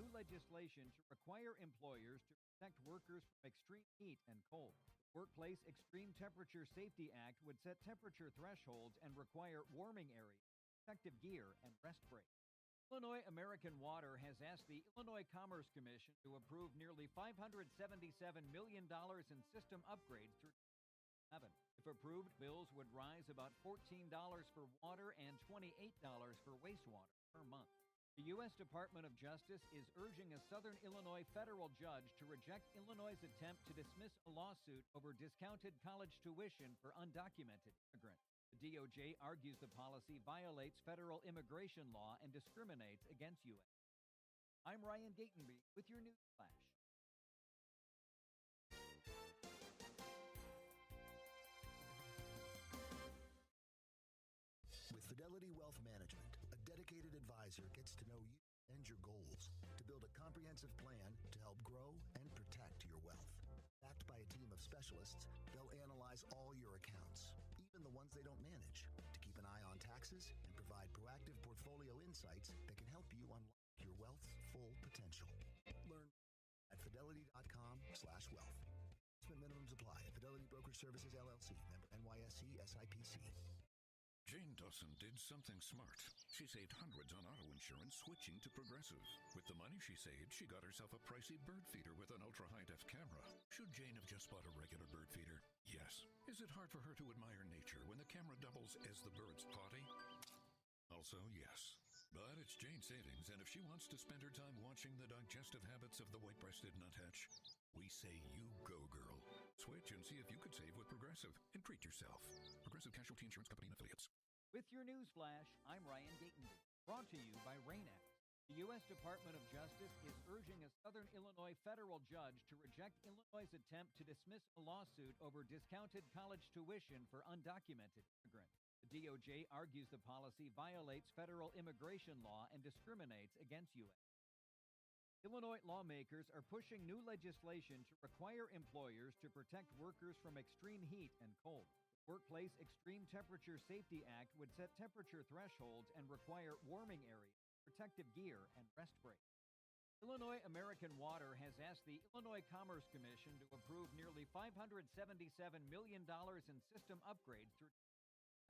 new legislation to require employers to protect workers from extreme heat and cold. The Workplace Extreme Temperature Safety Act would set temperature thresholds and require warming areas, protective gear, and rest breaks. Illinois American Water has asked the Illinois Commerce Commission to approve nearly $577 million in system upgrades through 2011. If approved, bills would rise about $14 for water and $28 for wastewater per month. The U.S. Department of Justice is urging a Southern Illinois federal judge to reject Illinois' attempt to dismiss a lawsuit over discounted college tuition for undocumented immigrants. The DOJ argues the policy violates federal immigration law and discriminates against U.S. I'm Ryan Gatenby with your News Flash. With Fidelity Wealth Management, a dedicated advisor gets to know you and your goals to build a comprehensive plan to help grow and protect your wealth. Backed by a team of specialists, they'll analyze all your accounts, even the ones they don't manage, to keep an eye on taxes and provide proactive portfolio insights that can help you unlock your wealth's full potential. Learn at fidelity.com/wealth. Investment minimums apply. Fidelity Brokerage Services, LLC. Member NYSE SIPC. Jane Dawson did something smart. She saved hundreds on auto insurance switching to Progressive. With the money she saved, she got herself a pricey bird feeder with an ultra-high-def camera. Should Jane have just bought a regular bird feeder? Yes. Is it hard for her to admire nature when the camera doubles as the bird's potty? Also, yes. But it's Jane's savings, and if she wants to spend her time watching the digestive habits of the white-breasted nuthatch, we say you go, girl. Switch and see if you could save with Progressive and treat yourself. Progressive Casualty Insurance Company and Affiliates. With your News Flash, I'm Ryan Gatenby. Brought to you by RAIN-X. The U.S. Department of Justice is urging a Southern Illinois federal judge to reject Illinois' attempt to dismiss a lawsuit over discounted college tuition for undocumented immigrants. The DOJ argues the policy violates federal immigration law and discriminates against U.S. Illinois lawmakers are pushing new legislation to require employers to protect workers from extreme heat and cold. The Workplace Extreme Temperature Safety Act would set temperature thresholds and require warming areas, protective gear, and rest breaks. Illinois American Water has asked the Illinois Commerce Commission to approve nearly $577 million in system upgrades through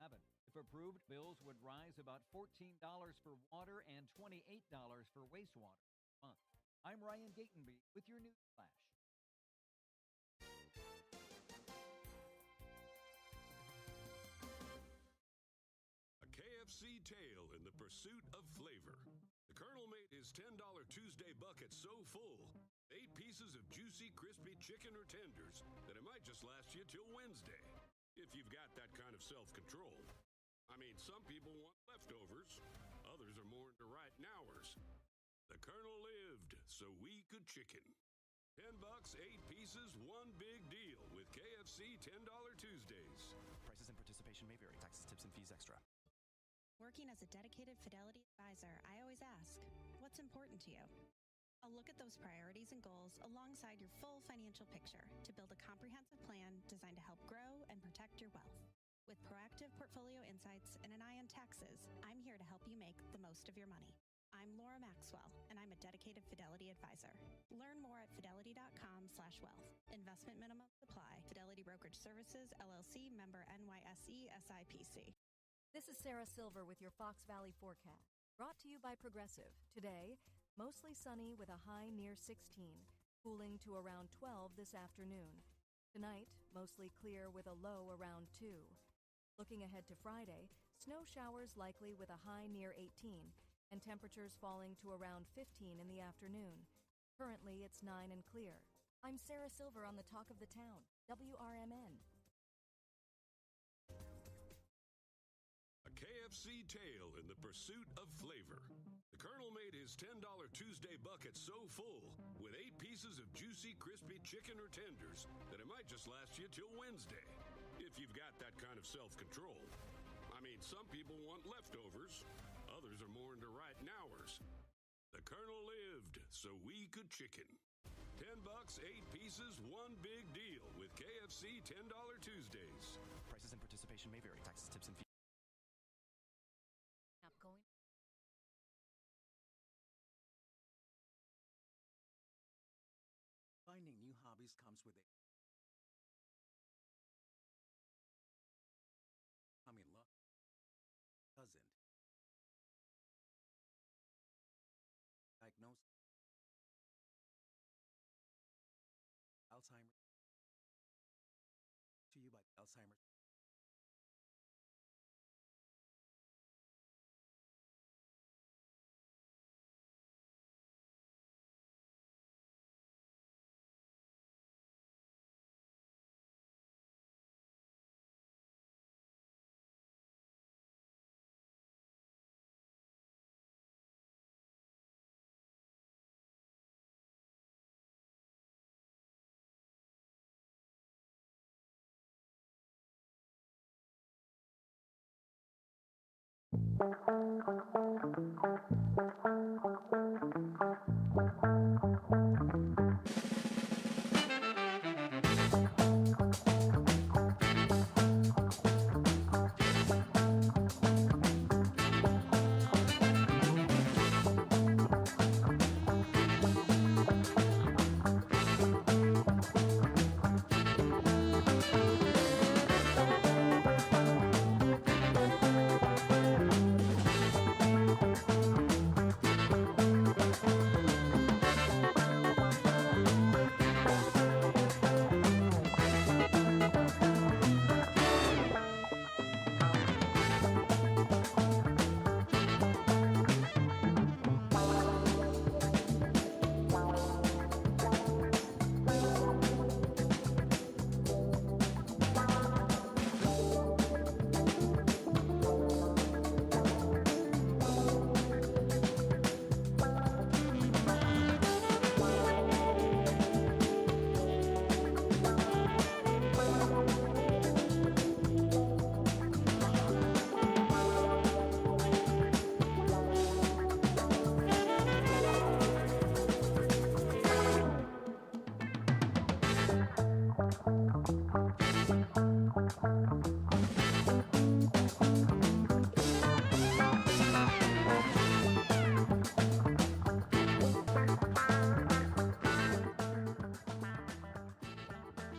2011. If approved, bills would rise about $14 for water and $28 for wastewater per month. I'm Ryan Gatenby with your News Flash. A KFC tale in the pursuit of flavor. The Colonel made his $10 Tuesday bucket so full, 8 pieces of juicy, crispy chicken or tenders, that it might just last you till Wednesday. If you've got that kind of self-control. I mean, some people want leftovers. Others are more into right nowers. The Colonel lived so we could chicken. $10, 8 pieces, one big deal with KFC $10 Tuesdays. Prices and participation may vary. Taxes, tips, and fees extra. Working as a dedicated Fidelity advisor, I always ask, what's important to you? I'll look at those priorities and goals alongside your full financial picture to build a comprehensive plan designed to help grow and protect your wealth. With proactive portfolio insights and an eye on taxes, I'm here to help you make the most of your money. I'm Laura Maxwell, and I'm a dedicated Fidelity advisor. Learn more at fidelity.com/wealth. Investment minimums apply. Fidelity Brokerage Services, LLC, member NYSE SIPC. This is Sarah Silver with your Fox Valley forecast. Brought to you by Progressive. Today, mostly sunny with a high near 16, cooling to around 12 this afternoon. Tonight, mostly clear with a low around 2. Looking ahead to Friday, snow showers likely with a high near 18, and temperatures falling to around 15 in the afternoon. Currently, it's 9 and clear. I'm Sarah Silver on the Talk of the Town, WRMN. A KFC tale in the pursuit of flavor. The Colonel made his $10 Tuesday bucket so full, with 8 pieces of juicy, crispy chicken or tenders, that it might just last you till Wednesday. If you've got that kind of self-control. I mean, some people want leftovers. Others are more into right nowers. The Colonel lived so we could chicken. $10, 8 pieces, one big deal with KFC $10 Tuesdays. Prices and participation may vary. Taxes, tips, and fees. Going hobbies comes with a tummy luck. Doesn't. Diagnosis. Alzheimer's. To you by the Alzheimer's.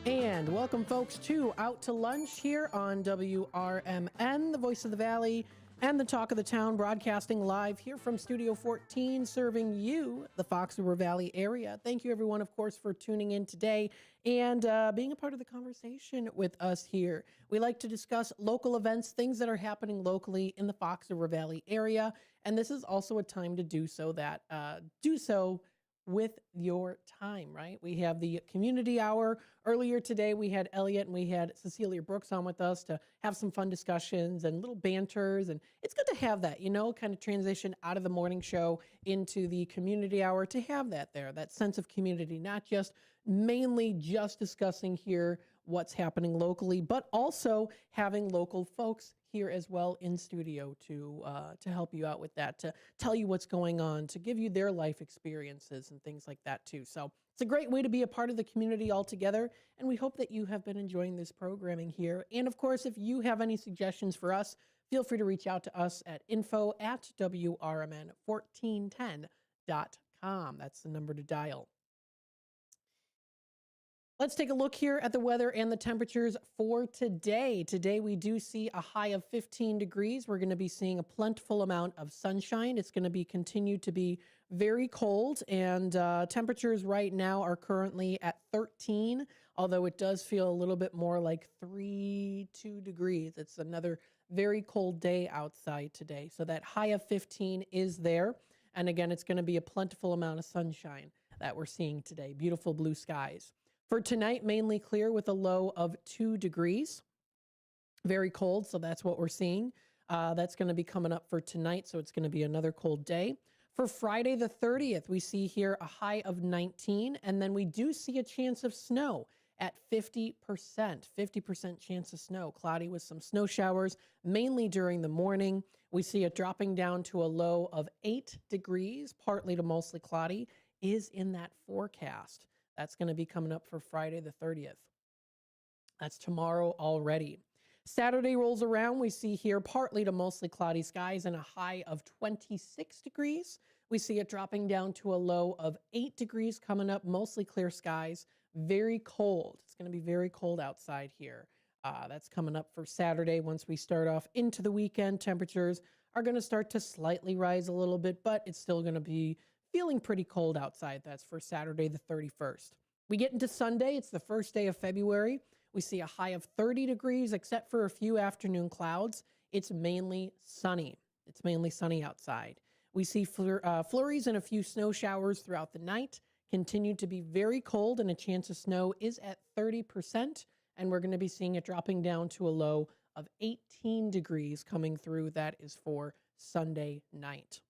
And welcome, folks, to Out to Lunch here on WRMN, the voice of the Valley and the talk of the town, broadcasting live here from Studio 14, serving you, the Fox River Valley area. Thank you, everyone, of course, for tuning in today and being a part of the conversation with us here. We like to discuss local events, things that are happening locally in the Fox River Valley area, and this is also a time to do so with your time, right? We have the community hour. Earlier today, we had Elliot and we had Cecilia Brooks on with us to have some fun discussions and little banters. And it's good to have that, kind of transition out of the morning show into the community hour, to have that there, that sense of community, not just mainly just discussing here what's happening locally, but also having local folks here as well in studio to help you out with that, to tell you what's going on, to give you their life experiences and things like that too. So it's a great way to be a part of the community altogether, and we hope that you have been enjoying this programming here. And of course, if you have any suggestions for us, feel free to reach out to us at info@WRMN1410.com. That's the number to dial. Let's take a look here at the weather and the temperatures for today. Today, we do see a high of 15 degrees. We're going to be seeing a plentiful amount of sunshine. It's going to continue to be very cold, and temperatures right now are currently at 13, although it does feel a little bit more like 2 degrees. It's another very cold day outside today. So that high of 15 is there. And again, it's going to be a plentiful amount of sunshine that we're seeing today. Beautiful blue skies. For tonight, mainly clear with a low of 2 degrees. Very cold, so that's what we're seeing. That's going to be coming up for tonight, so it's going to be another cold day. For Friday the 30th, we see here a high of 19, and then we do see a chance of snow at 50%. 50% chance of snow. Cloudy with some snow showers, mainly during the morning. We see it dropping down to a low of 8 degrees, partly to mostly cloudy, is in that forecast. That's going to be coming up for Friday the 30th. That's tomorrow already. Saturday rolls around. We see here partly to mostly cloudy skies and a high of 26 degrees. We see it dropping down to a low of 8 degrees coming up, mostly clear skies, very cold. It's going to be very cold outside here. That's coming up for Saturday. Once we start off into the weekend, temperatures are going to start to slightly rise a little bit, but it's still going to be feeling pretty cold outside. That's for Saturday the 31st. We get into Sunday. It's the first day of February. We see a high of 30 degrees, except for a few afternoon clouds. It's mainly sunny. It's mainly sunny outside. We see flurries and a few snow showers throughout the night. Continue to be very cold, and a chance of snow is at 30%. And we're going to be seeing it dropping down to a low of 18 degrees coming through. That is for Sunday night.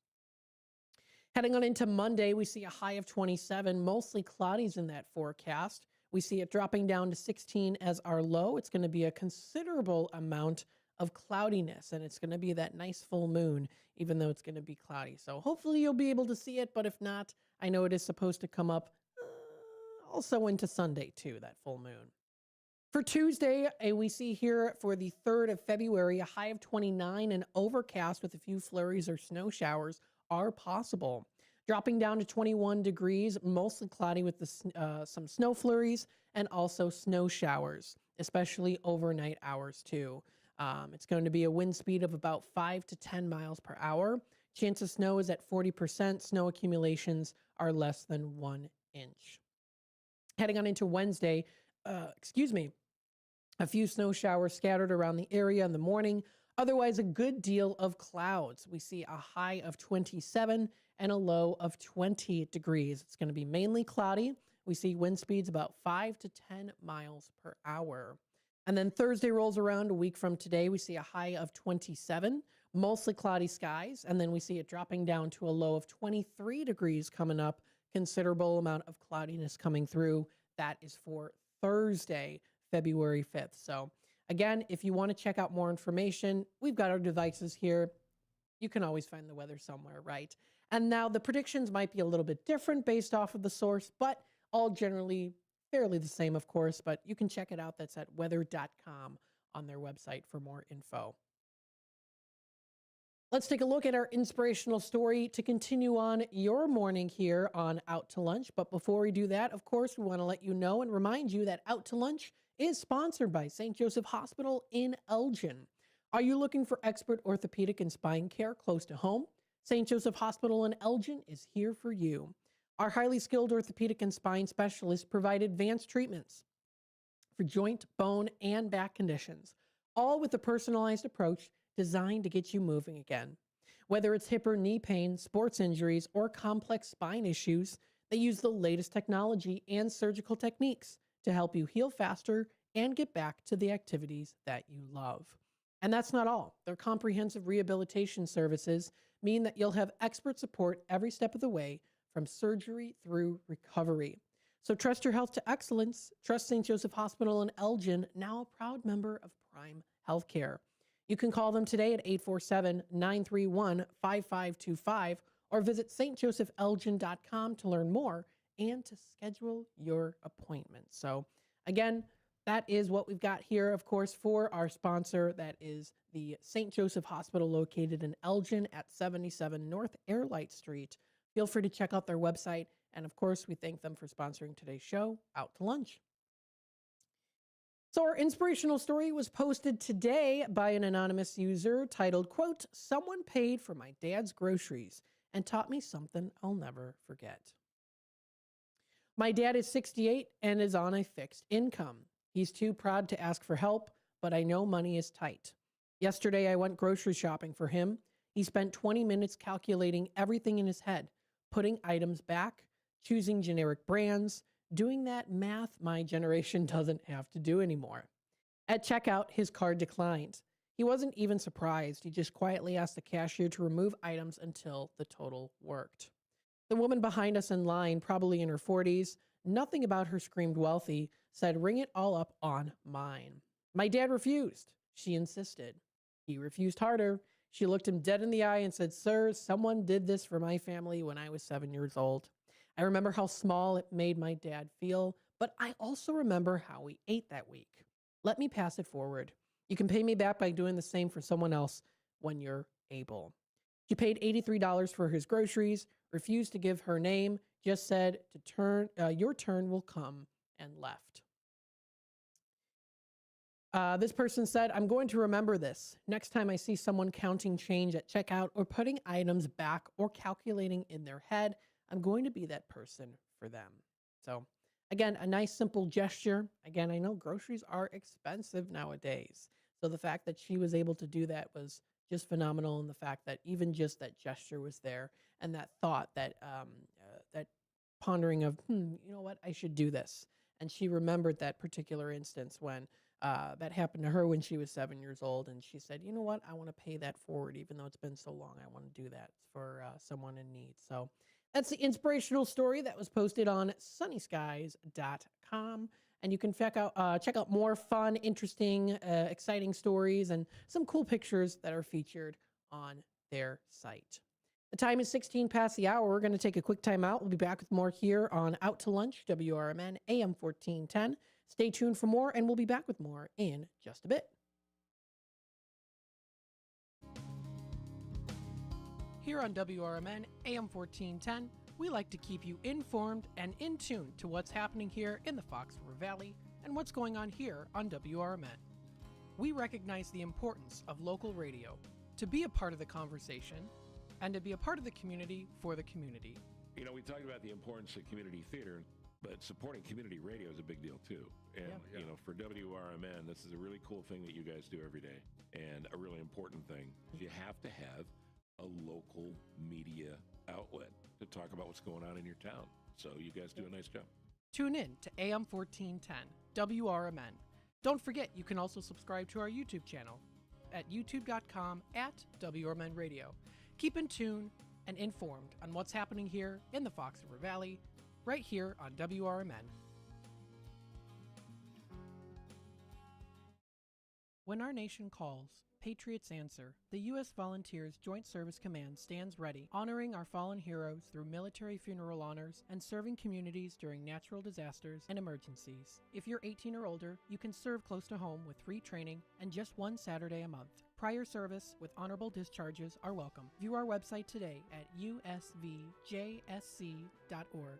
Heading on into Monday, we see a high of 27, mostly cloudies in that forecast. We see it dropping down to 16 as our low. It's going to be a considerable amount of cloudiness, and it's going to be that nice full moon, even though it's going to be cloudy. So hopefully you'll be able to see it, but if not, I know it is supposed to come up also into Sunday too, that full moon. For Tuesday, we see here for the 3rd of February, a high of 29 and overcast with a few flurries or snow showers are possible. Dropping down to 21 degrees, mostly cloudy with some snow flurries and also snow showers, especially overnight hours too. It's going to be a wind speed of about 5 to 10 miles per hour. Chance of snow is at 40%. Snow accumulations are less than 1 inch. Heading on into Wednesday, a few snow showers scattered around the area in the morning. Otherwise, a good deal of clouds. We see a high of 27 and a low of 20 degrees. It's going to be mainly cloudy. We see wind speeds about 5 to 10 miles per hour. And then Thursday rolls around a week from today. We see a high of 27, mostly cloudy skies. And then we see it dropping down to a low of 23 degrees coming up. Considerable amount of cloudiness coming through. That is for Thursday, February 5th. So again, if you want to check out more information, we've got our devices here. You can always find the weather somewhere, right? And now the predictions might be a little bit different based off of the source, but all generally fairly the same, of course, but you can check it out. That's at weather.com on their website for more info. Let's take a look at our inspirational story to continue on your morning here on Out to Lunch. But before we do that, of course, we want to let you know and remind you that Out to Lunch is sponsored by St. Joseph Hospital in Elgin. Are you looking for expert orthopedic and spine care close to home? St. Joseph Hospital in Elgin is here for you. Our highly skilled orthopedic and spine specialists provide advanced treatments for joint, bone, and back conditions, all with a personalized approach designed to get you moving again. Whether it's hip or knee pain, sports injuries, or complex spine issues, they use the latest technology and surgical techniques to help you heal faster and get back to the activities that you love. And that's not all. Their comprehensive rehabilitation services mean that you'll have expert support every step of the way, from surgery through recovery. So trust your health to excellence. Trust St. Joseph Hospital in Elgin, now a proud member of Prime Healthcare. You can call them today at 847-931-5525 or visit stjosephelgin.com to learn more and to schedule your appointment. So again, that is what we've got here, of course, for our sponsor. That is the St. Joseph Hospital located in Elgin at 77 North Airlight Street. Feel free to check out their website. And of course, we thank them for sponsoring today's show, Out to Lunch. So our inspirational story was posted today by an anonymous user titled, quote, "Someone paid for my dad's groceries and taught me something I'll never forget. My dad is 68 and is on a fixed income. He's too proud to ask for help, but I know money is tight. Yesterday, I went grocery shopping for him. He spent 20 minutes calculating everything in his head, putting items back, choosing generic brands, doing that math my generation doesn't have to do anymore. At checkout, his card declined. He wasn't even surprised. He just quietly asked the cashier to remove items until the total worked. The woman behind us in line, probably in her 40s, nothing about her screamed wealthy, said, 'Ring it all up on mine.' My dad refused. She insisted. He refused harder. She looked him dead in the eye and said, 'Sir, someone did this for my family when I was 7 years old. I remember how small it made my dad feel, but I also remember how we ate that week. Let me pass it forward. You can pay me back by doing the same for someone else when you're able.' She paid $83 for his groceries, refused to give her name, just said, your turn will come, and left. This person said, I'm going to remember this. Next time I see someone counting change at checkout or putting items back or calculating in their head, I'm going to be that person for them. So again, a nice simple gesture. Again, I know groceries are expensive nowadays. So the fact that she was able to do that was just phenomenal. And the fact that even just that gesture was there and that thought, that pondering of, you know what, I should do this. And she remembered that particular instance when that happened to her when she was 7 years old. And she said, you know what, I want to pay that forward. Even though it's been so long, I want to do that for someone in need. So that's the inspirational story that was posted on sunnyskies.com. And you can check out more fun, interesting, exciting stories and some cool pictures that are featured on their site. The time is 16 past the hour. We're going to take a quick time out. We'll be back with more here on Out to Lunch, WRMN, AM 1410. Stay tuned for more, and we'll be back with more in just a bit. Here on WRMN, AM 1410, we like to keep you informed and in tune to what's happening here in the Fox River Valley and what's going on here on WRMN. We recognize the importance of local radio to be a part of the conversation and to be a part of the community for the community. You know, we talked about the importance of community theater, but supporting community radio is a big deal too. And, you know, for WRMN, this is a really cool thing that you guys do every day and a really important thing. You have to have a local media outlet to talk about what's going on in your town. So you guys do a nice job. Tune in to AM 1410, WRMN. Don't forget, you can also subscribe to our YouTube channel at youtube.com/WRMN Radio. Keep in tune and informed on what's happening here in the Fox River Valley, right here on WRMN. When our nation calls, patriots answer. The U.S. Volunteers Joint Service Command stands ready, honoring our fallen heroes through military funeral honors and serving communities during natural disasters and emergencies. If you're 18 or older, you can serve close to home with free training and just one Saturday a month. Prior service with honorable discharges are welcome. View our website today at usvjsc.org.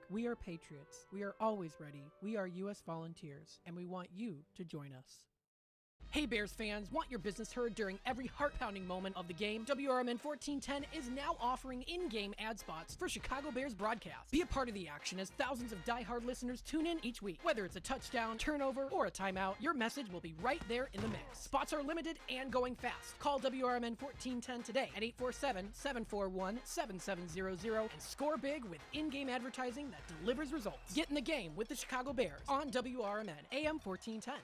We are patriots. We are always ready. We are U.S. Volunteers, and we want you to join us. Hey Bears fans, want your business heard during every heart-pounding moment of the game? WRMN 1410 is now offering in-game ad spots for Chicago Bears broadcasts. Be a part of the action as thousands of die-hard listeners tune in each week. Whether it's a touchdown, turnover, or a timeout, your message will be right there in the mix. Spots are limited and going fast. Call WRMN 1410 today at 847-741-7700 and score big with in-game advertising that delivers results. Get in the game with the Chicago Bears on WRMN AM 1410.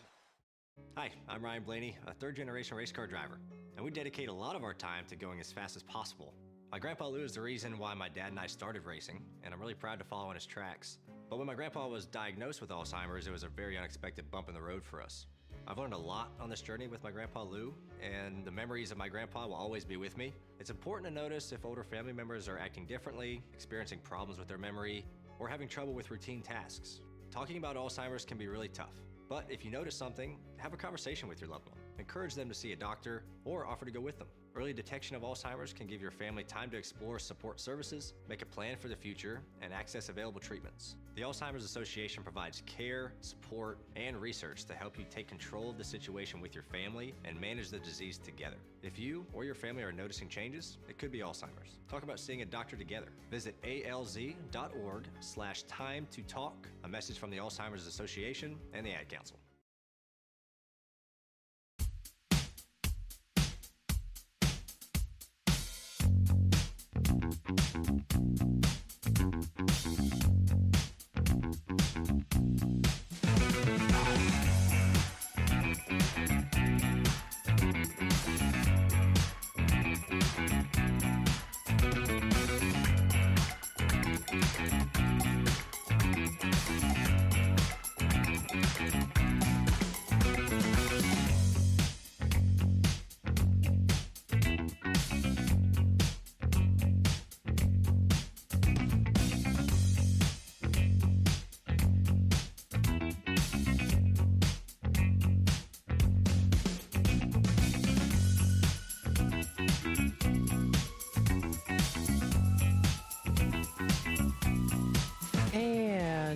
Hi, I'm Ryan Blaney, a third-generation race car driver, and we dedicate a lot of our time to going as fast as possible. My grandpa Lou is the reason why my dad and I started racing, and I'm really proud to follow in his tracks. But when my grandpa was diagnosed with Alzheimer's, it was a very unexpected bump in the road for us. I've learned a lot on this journey with my grandpa Lou, and the memories of my grandpa will always be with me. It's important to notice if older family members are acting differently, experiencing problems with their memory, or having trouble with routine tasks. Talking about Alzheimer's can be really tough. But if you notice something, have a conversation with your loved one. Encourage them to see a doctor or offer to go with them. Early detection of Alzheimer's can give your family time to explore support services, make a plan for the future, and access available treatments. The Alzheimer's Association provides care, support, and research to help you take control of the situation with your family and manage the disease together. If you or your family are noticing changes, it could be Alzheimer's. Talk about seeing a doctor together. Visit alz.org/time-to-talk. A message from the Alzheimer's Association and the Ad Council.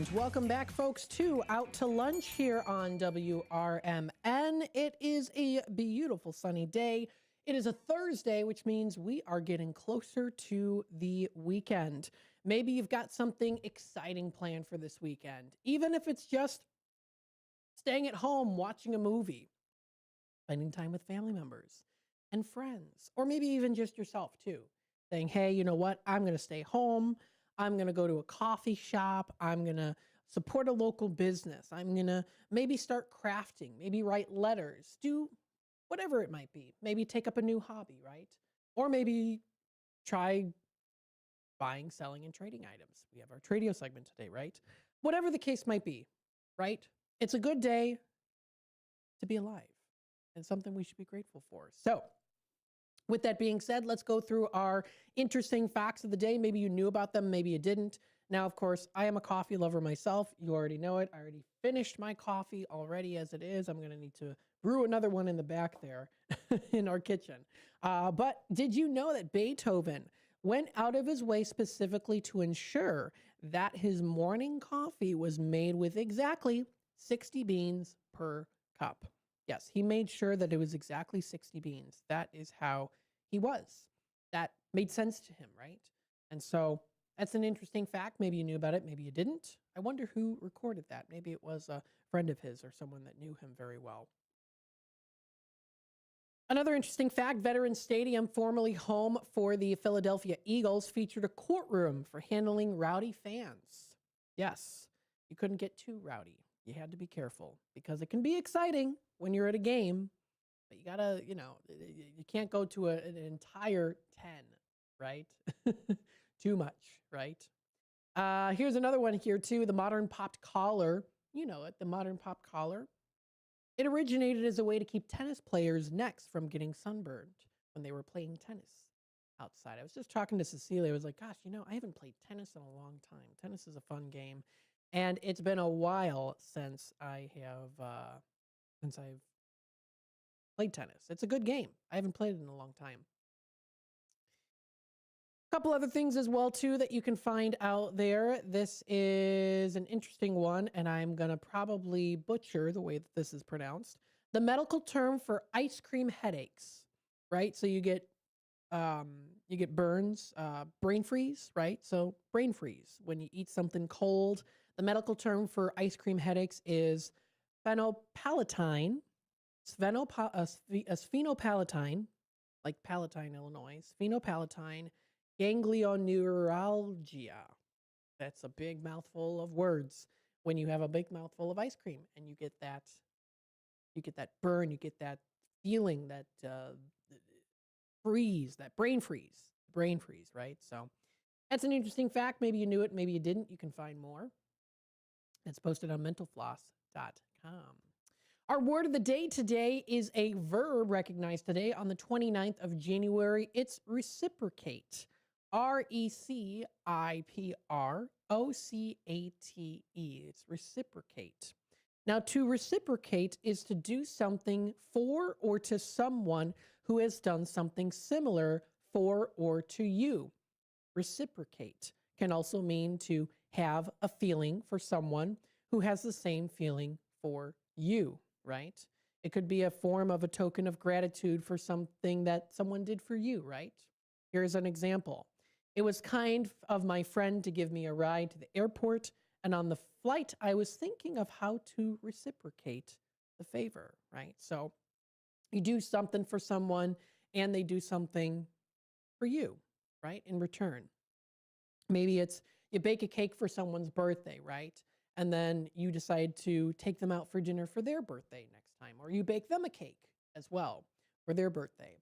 And welcome back, folks, to Out to Lunch here on WRMN. It is a beautiful sunny day. It is a Thursday, which means we are getting closer to the weekend. Maybe you've got something exciting planned for this weekend, even if it's just staying at home, watching a movie, spending time with family members and friends, or maybe even just yourself too, saying, hey, you know what? I'm going to stay home. I'm going to go to a coffee shop. I'm going to support a local business. I'm going to maybe start crafting, maybe write letters, do whatever it might be. Maybe take up a new hobby, right? Or maybe try buying, selling, and trading items. We have our Tradio segment today, right? Whatever the case might be, right? It's a good day to be alive and something we should be grateful for. So, with that being said, let's go through our interesting facts of the day. Maybe you knew about them, maybe you didn't. Now, of course, I am a coffee lover myself. You already know it. I already finished my coffee already as it is. I'm going to need to brew another one in the back there in our kitchen. But did you know that Beethoven went out of his way specifically to ensure that his morning coffee was made with exactly 60 beans per cup? Yes, he made sure that it was exactly 60 beans. That is how he was. That made sense to him, right? And so that's an interesting fact. Maybe you knew about it, maybe you didn't. I wonder who recorded that. Maybe it was a friend of his or someone that knew him very well. Another interesting fact, Veterans Stadium, formerly home for the Philadelphia Eagles, featured a courtroom for handling rowdy fans. Yes, you couldn't get too rowdy. You had to be careful because it can be exciting when you're at a game, but you gotta, you can't go to an entire 10, right? Too much, right? Here's another one here too, the modern popped collar. You know it, the modern popped collar. It originated as a way to keep tennis players' necks from getting sunburned when they were playing tennis outside. I was just talking to Cecilia. I was like, gosh, I haven't played tennis in a long time. Tennis is a fun game. And it's been a while since I've played tennis. It's a good game. I haven't played it in a long time. A couple other things as well, too, that you can find out there. This is an interesting one, and I'm going to probably butcher the way that this is pronounced. The medical term for ice cream headaches, right? So you get burns, brain freeze, right? So brain freeze when you eat something cold. The medical term for ice cream headaches is sphenopalatine, sphenopalatine, like Palatine, Illinois, sphenopalatine ganglioneuralgia. That's a big mouthful of words when you have a big mouthful of ice cream and you get that burn, you get that feeling, that freeze, that brain freeze, right? So that's an interesting fact. Maybe you knew it, maybe you didn't. You can find more. It's posted on mentalfloss.com. Our word of the day today is a verb recognized today on the 29th of January. It's reciprocate. RECIPROCATE. It's reciprocate. Now, to reciprocate is to do something for or to someone who has done something similar for or to you. Reciprocate can also mean to have a feeling for someone who has the same feeling for you, right? It could be a form of a token of gratitude for something that someone did for you, right? Here's an example. It was kind of my friend to give me a ride to the airport, and on the flight, I was thinking of how to reciprocate the favor, right? So you do something for someone, and they do something for you, right, in return. Maybe it's you bake a cake for someone's birthday, right? And then you decide to take them out for dinner for their birthday next time, or you bake them a cake as well for their birthday.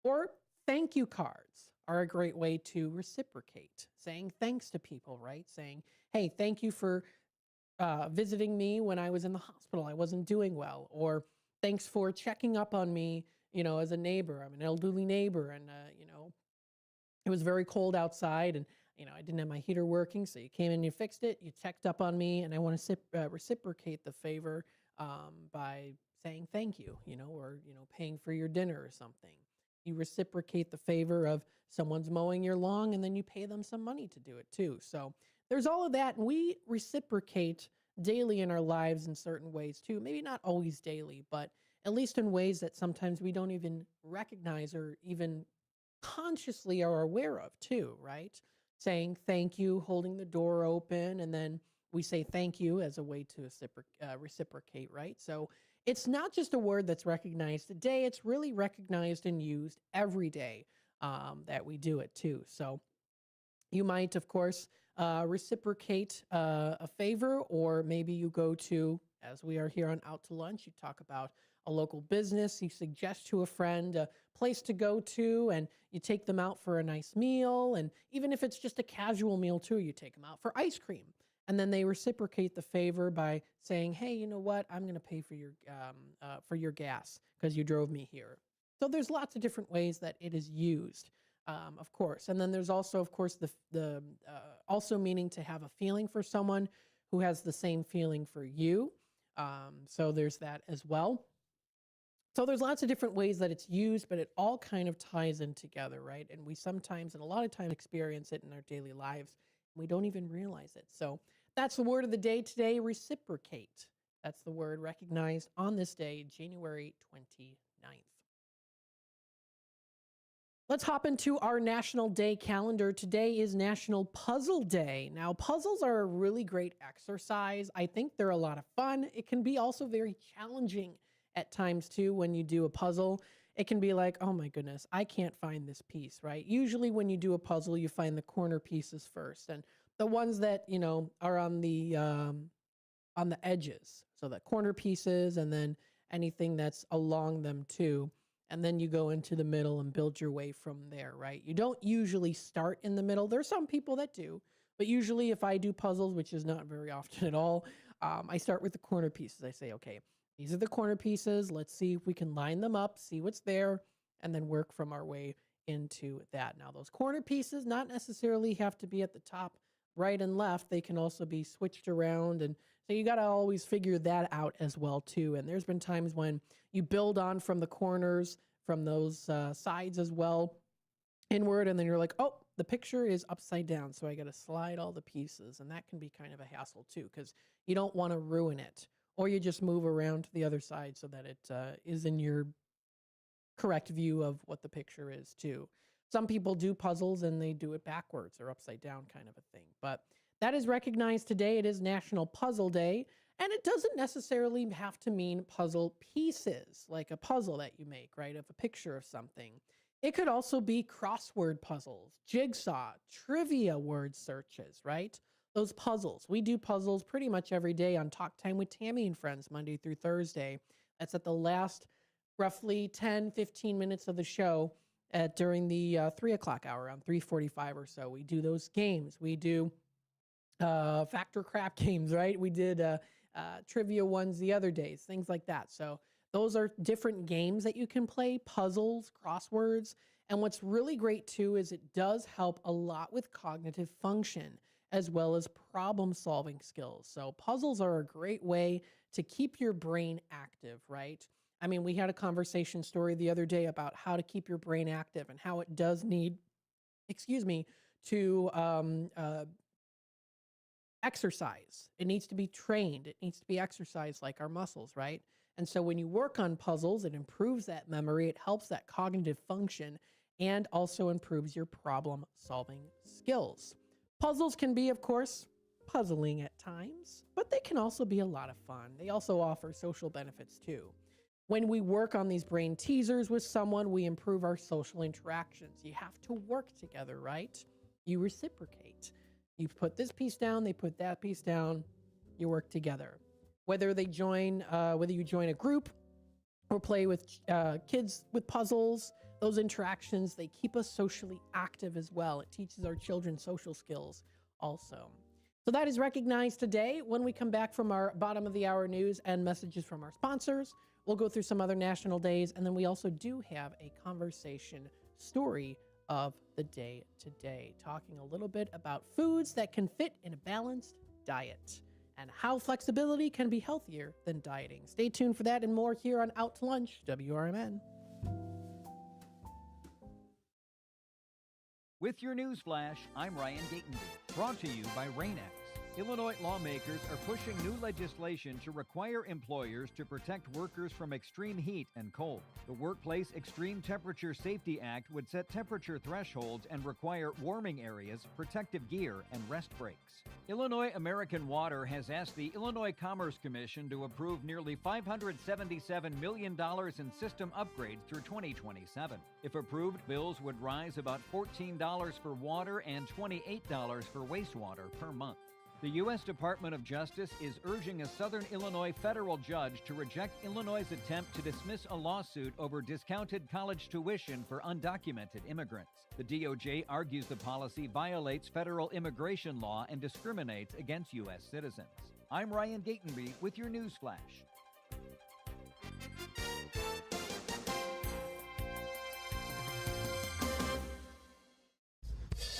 Or thank you cards are a great way to reciprocate, saying thanks to people, right? Saying, hey, thank you for visiting me when I was in the hospital. I wasn't doing well. Or thanks for checking up on me, as a neighbor. I'm an elderly neighbor, and, it was very cold outside, and I didn't have my heater working, so you came in, you fixed it, you checked up on me, and I want to reciprocate the favor by saying thank you, or paying for your dinner or something. You reciprocate the favor of someone's mowing your lawn, and then you pay them some money to do it too. So there's all of that. And we reciprocate daily in our lives in certain ways too. Maybe not always daily, but at least in ways that sometimes we don't even recognize or even consciously are aware of too, right? Saying thank you, holding the door open, and then we say thank you as a way to reciprocate, right? So it's not just a word that's recognized today, it's really recognized and used every day that we do it too. So you might, of course, reciprocate a favor, or maybe you go to, as we are here on Out to Lunch, you talk about a local business, you suggest to a friend a place to go to, and you take them out for a nice meal. And even if it's just a casual meal too, you take them out for ice cream. And then they reciprocate the favor by saying, hey, you know what? I'm going to pay for your gas because you drove me here. So there's lots of different ways that it is used. Of course. And then there's also, of course, the also meaning to have a feeling for someone who has the same feeling for you. So there's that as well. So there's lots of different ways that it's used, but it all kind of ties in together, right? And we sometimes, and a lot of times, experience it in our daily lives. And we don't even realize it. So that's the word of the day today, reciprocate. That's the word recognized on this day, January 29th. Let's hop into our National Day calendar. Today is National Puzzle Day. Now, puzzles are a really great exercise. I think they're a lot of fun. It can be also very challenging at times, too, when you do a puzzle. It can be like, oh my goodness, I can't find this piece, right? Usually when you do a puzzle, you find the corner pieces first. And the ones that, you know, are on the edges. So the corner pieces, and then anything that's along them, too. And then you go into the middle and build your way from there, right? You don't usually start in the middle. There's some people that do, but usually if I do puzzles, which is not very often at all, I start with the corner pieces. I say, okay, these are the corner pieces. Let's see if we can line them up, see what's there, and then work from our way into that. Now, those corner pieces not necessarily have to be at the top, right and left. They can also be switched around. And so you got to always figure that out as well, too. And there's been times when you build on from the corners, from those sides as well, inward, and then you're like, oh, the picture is upside down, so I got to slide all the pieces. And that can be kind of a hassle, too, because you don't want to ruin it. Or you just move around to the other side so that it is in your correct view of what the picture is, too. Some people do puzzles and they do it backwards or upside down kind of a thing. But that is recognized today. It is National Puzzle Day. And it doesn't necessarily have to mean puzzle pieces, like a puzzle that you make, right, of a picture of something. It could also be crossword puzzles, jigsaw, trivia word searches, right? Those puzzles. We do puzzles pretty much every day on Talk Time with Tammy and Friends, Monday through Thursday. That's at the last roughly 10, 15 minutes of the show during the 3 o'clock hour, around 3:45 or so. We do those games. We do fact or crap games, right? We did trivia ones the other days, things like that. So those are different games that you can play, puzzles, crosswords. And what's really great too is it does help a lot with cognitive function as well as problem solving skills. So puzzles are a great way to keep your brain active, right? I mean, we had a conversation story the other day about how to keep your brain active and how it does need, to exercise. It needs to be trained. It needs to be exercised like our muscles, right? And so when you work on puzzles, it improves that memory, it helps that cognitive function, and also improves your problem solving skills. Puzzles can be, of course, puzzling at times, but they can also be a lot of fun. They also offer social benefits too. When we work on these brain teasers with someone, we improve our social interactions. You have to work together, right? You reciprocate. You put this piece down, they put that piece down, you work together. Whether you join a group or play with kids with puzzles, those interactions, they keep us socially active as well. It teaches our children social skills also. So that is recognized today. When we come back from our bottom of the hour news and messages from our sponsors, we'll go through some other national days. And then we also do have a conversation story of the day today, talking a little bit about foods that can fit in a balanced diet and how flexibility can be healthier than dieting. Stay tuned for that and more here on Out to Lunch, WRMN. With your news flash, I'm Ryan Gatenby. Brought to you by Rain-X. Illinois lawmakers are pushing new legislation to require employers to protect workers from extreme heat and cold. The Workplace Extreme Temperature Safety Act would set temperature thresholds and require warming areas, protective gear, and rest breaks. Illinois American Water has asked the Illinois Commerce Commission to approve nearly $577 million in system upgrades through 2027. If approved, bills would rise about $14 for water and $28 for wastewater per month. The U.S. Department of Justice is urging a Southern Illinois federal judge to reject Illinois' attempt to dismiss a lawsuit over discounted college tuition for undocumented immigrants. The DOJ argues the policy violates federal immigration law and discriminates against U.S. citizens. I'm Ryan Gatenby with your news flash.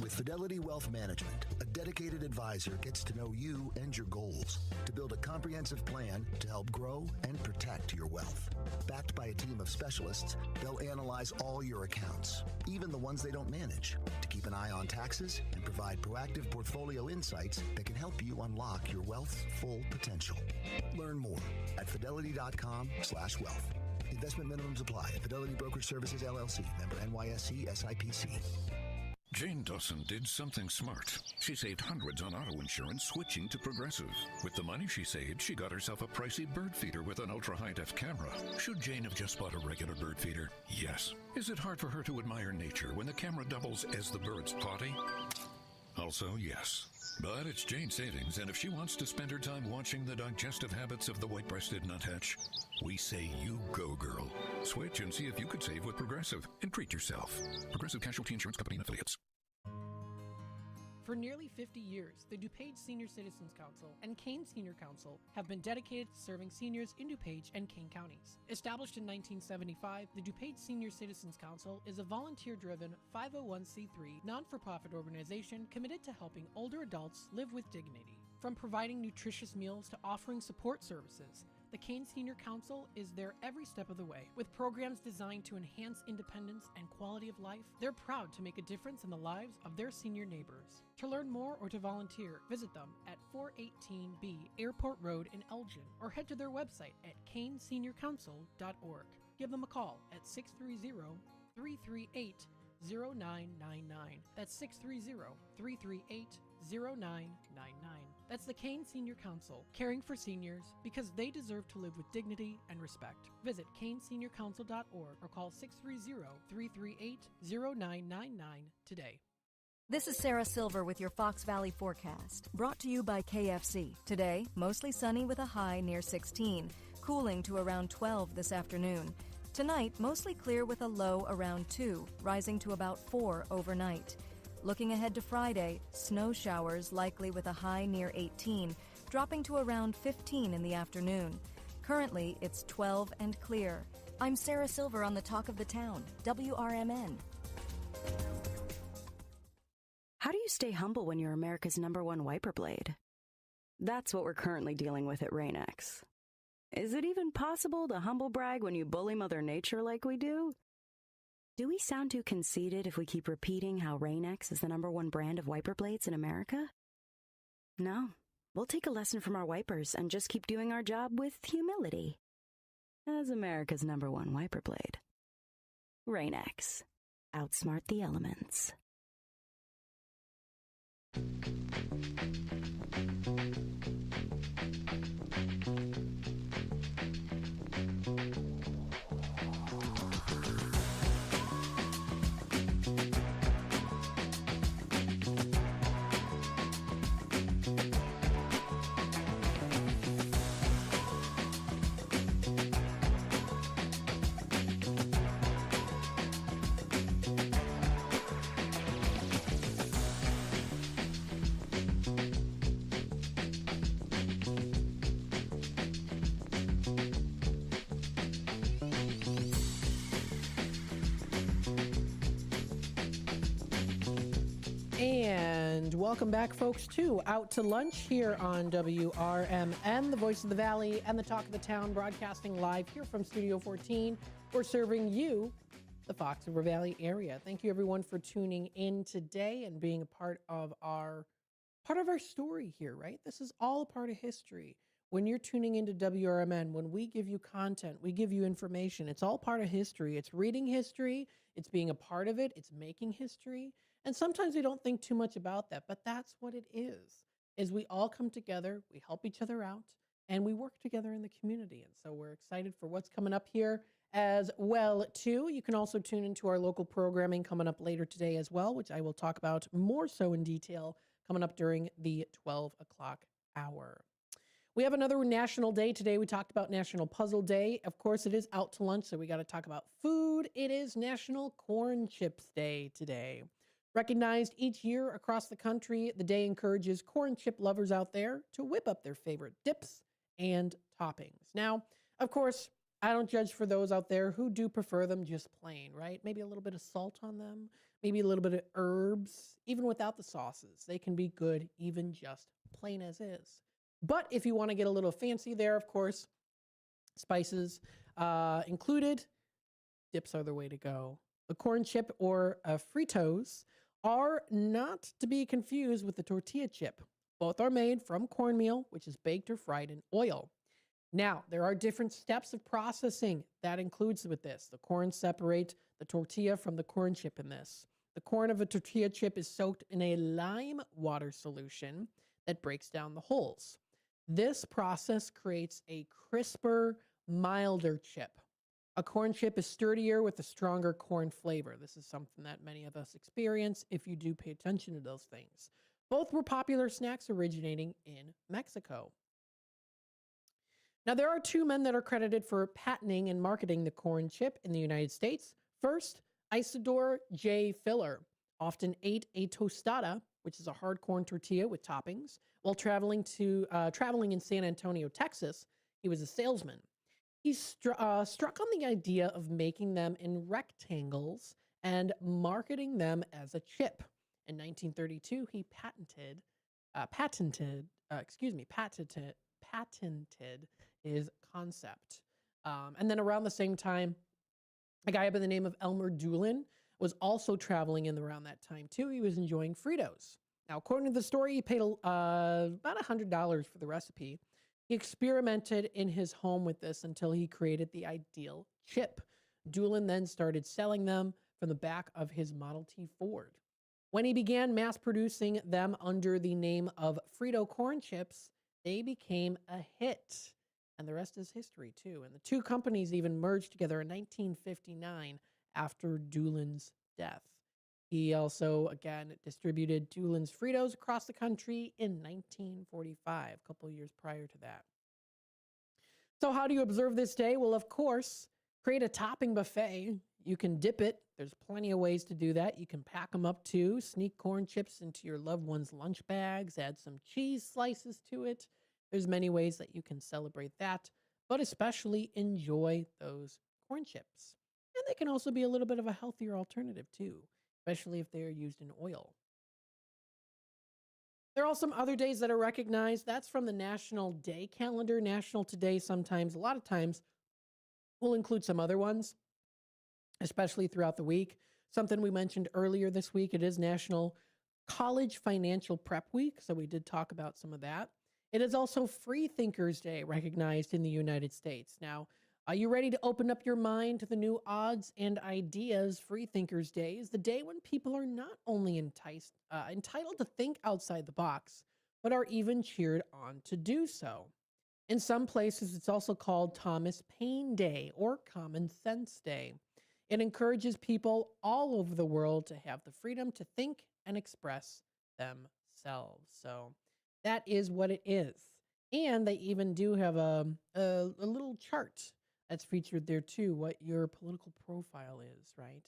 With Fidelity Wealth Management, a dedicated advisor gets to know you and your goals to build a comprehensive plan to help grow and protect your wealth. Backed by a team of specialists, they'll analyze all your accounts, even the ones they don't manage, to keep an eye on taxes and provide proactive portfolio insights that can help you unlock your wealth's full potential. Learn more at fidelity.com/wealth. Investment minimums apply. Fidelity Brokerage Services, LLC. Member NYSE SIPC. Jane Dawson did something smart. She saved hundreds on auto insurance switching to Progressive. With the money she saved, she got herself a pricey bird feeder with an ultra-high-def camera. Should Jane have just bought a regular bird feeder? Yes. Is it hard for her to admire nature when the camera doubles as the bird's potty? Also, yes. But it's Jane's savings, and if she wants to spend her time watching the digestive habits of the white-breasted nuthatch, we say you go, girl. Switch and see if you could save with Progressive and treat yourself. Progressive Casualty Insurance Company and Affiliates. For nearly 50 years, the DuPage Senior Citizens Council and Kane Senior Council have been dedicated to serving seniors in DuPage and Kane counties. Established in 1975, the DuPage Senior Citizens Council is a volunteer-driven 501c3 non-for-profit organization committed to helping older adults live with dignity. From providing nutritious meals to offering support services, the Kane Senior Council is there every step of the way. With programs designed to enhance independence and quality of life, they're proud to make a difference in the lives of their senior neighbors. To learn more or to volunteer, visit them at 418B Airport Road in Elgin or head to their website at caneseniorcouncil.org. Give them a call at 630-338-0999. That's 630-338-0999. That's the Kane Senior Council, caring for seniors because they deserve to live with dignity and respect. Visit caneseniorcouncil.org or call 630-338-0999 today. This is Sarah Silver with your Fox Valley forecast, brought to you by KFC. Today, mostly sunny with a high near 16, cooling to around 12 this afternoon. Tonight, mostly clear with a low around 2, rising to about 4 overnight. Looking ahead to Friday, snow showers likely with a high near 18, dropping to around 15 in the afternoon. Currently, it's 12 and clear. I'm Sarah Silver on the Talk of the Town, WRMN. How do you stay humble when you're America's #1 wiper blade? That's what we're currently dealing with at Rain-X. Is it even possible to humble brag when you bully Mother Nature like we do? Do we sound too conceited if we keep repeating how Rain-X is the #1 brand of wiper blades in America? No, we'll take a lesson from our wipers and just keep doing our job with humility. As America's #1 wiper blade. Rain-X. Outsmart the elements. And welcome back, folks, to Out to Lunch here on WRMN, the voice of the Valley and the talk of the town, broadcasting live here from Studio 14. We're serving you the Fox River Valley area. Thank you everyone for tuning in today and being a part of our story here, right? This is all a part of history. When you're tuning into WRMN, when we give you content, we give you information, it's all part of history. It's reading history, it's being a part of it, it's making history. And sometimes we don't think too much about that, but that's what it is we all come together, we help each other out, and we work together in the community. And so we're excited for what's coming up here as well, too. You can also tune into our local programming coming up later today as well, which I will talk about more so in detail coming up during the 12 o'clock hour. We have another national day today. We talked about National Puzzle Day. Of course, it is out to lunch, so we got to talk about food. It is National Corn Chips Day today. Recognized each year across the country, the day encourages corn chip lovers out there to whip up their favorite dips and toppings. Now, of course, I don't judge for those out there who do prefer them just plain, right? Maybe a little bit of salt on them, maybe a little bit of herbs, even without the sauces. They can be good even just plain as is. But if you want to get a little fancy there, of course, spices included, dips are the way to go. The corn chip or Fritos are not to be confused with the tortilla chip. Both are made from cornmeal, which is baked or fried in oil. Now, there are different steps of processing that includes with this. The corn separate the tortilla from the corn chip in this. The corn of a tortilla chip is soaked in a lime water solution that breaks down the holes. This process creates a crisper, milder chip. A corn chip is sturdier with a stronger corn flavor. This is something that many of us experience if you do pay attention to those things. Both were popular snacks originating in Mexico. Now, there are two men that are credited for patenting and marketing the corn chip in the United States. First, Isidore J. Filler often ate a tostada, which is a hard corn tortilla with toppings, while traveling in San Antonio, Texas. He was a salesman. He struck on the idea of making them in rectangles and marketing them as a chip. In 1932, he patented his concept. And then around the same time, a guy by the name of Elmer Doolin was also traveling in around that time too. He was enjoying Fritos. Now, according to the story, he paid about $100 for the recipe. He experimented in his home with this until he created the ideal chip. Doolin then started selling them from the back of his Model T Ford. When he began mass producing them under the name of Frito corn chips, they became a hit. And the rest is history, too. And the two companies even merged together in 1959 after Doolin's death. He also, again, distributed Doolin's Fritos across the country in 1945, a couple years prior to that. So how do you observe this day? Well, of course, create a topping buffet. You can dip it. There's plenty of ways to do that. You can pack them up too. Sneak corn chips into your loved one's lunch bags. Add some cheese slices to it. There's many ways that you can celebrate that, but especially enjoy those corn chips. And they can also be a little bit of a healthier alternative too, especially if they are used in oil. There are some other days that are recognized. That's from the National Day calendar. National Today sometimes, a lot of times, will include some other ones, especially throughout the week. Something we mentioned earlier this week, it is National College Financial Prep Week, so we did talk about some of that. It is also Free Thinkers Day, recognized in the United States. Now, are you ready to open up your mind to the new odds and ideas? Free Thinkers Day is the day when people are not only entitled to think outside the box, but are even cheered on to do so. In some places, it's also called Thomas Paine Day or Common Sense Day. It encourages people all over the world to have the freedom to think and express themselves. So that is what it is. And they even do have a little chart that's featured there too, what your political profile is, right?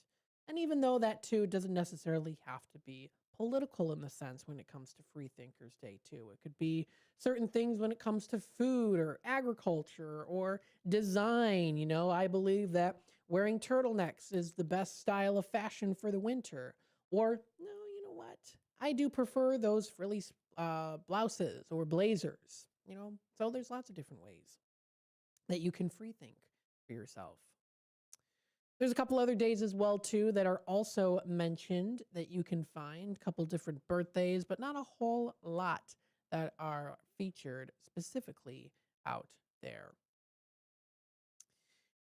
And even though that too doesn't necessarily have to be political in the sense when it comes to Free Thinkers Day too. It could be certain things when it comes to food or agriculture or design. You know, I believe that wearing turtlenecks is the best style of fashion for the winter. Or, no, you know what? I do prefer those frilly blouses or blazers, you know? So there's lots of different ways that you can free think for yourself. There's a couple other days as well, too, that are also mentioned that you can find. A couple different birthdays, but not a whole lot that are featured specifically out there.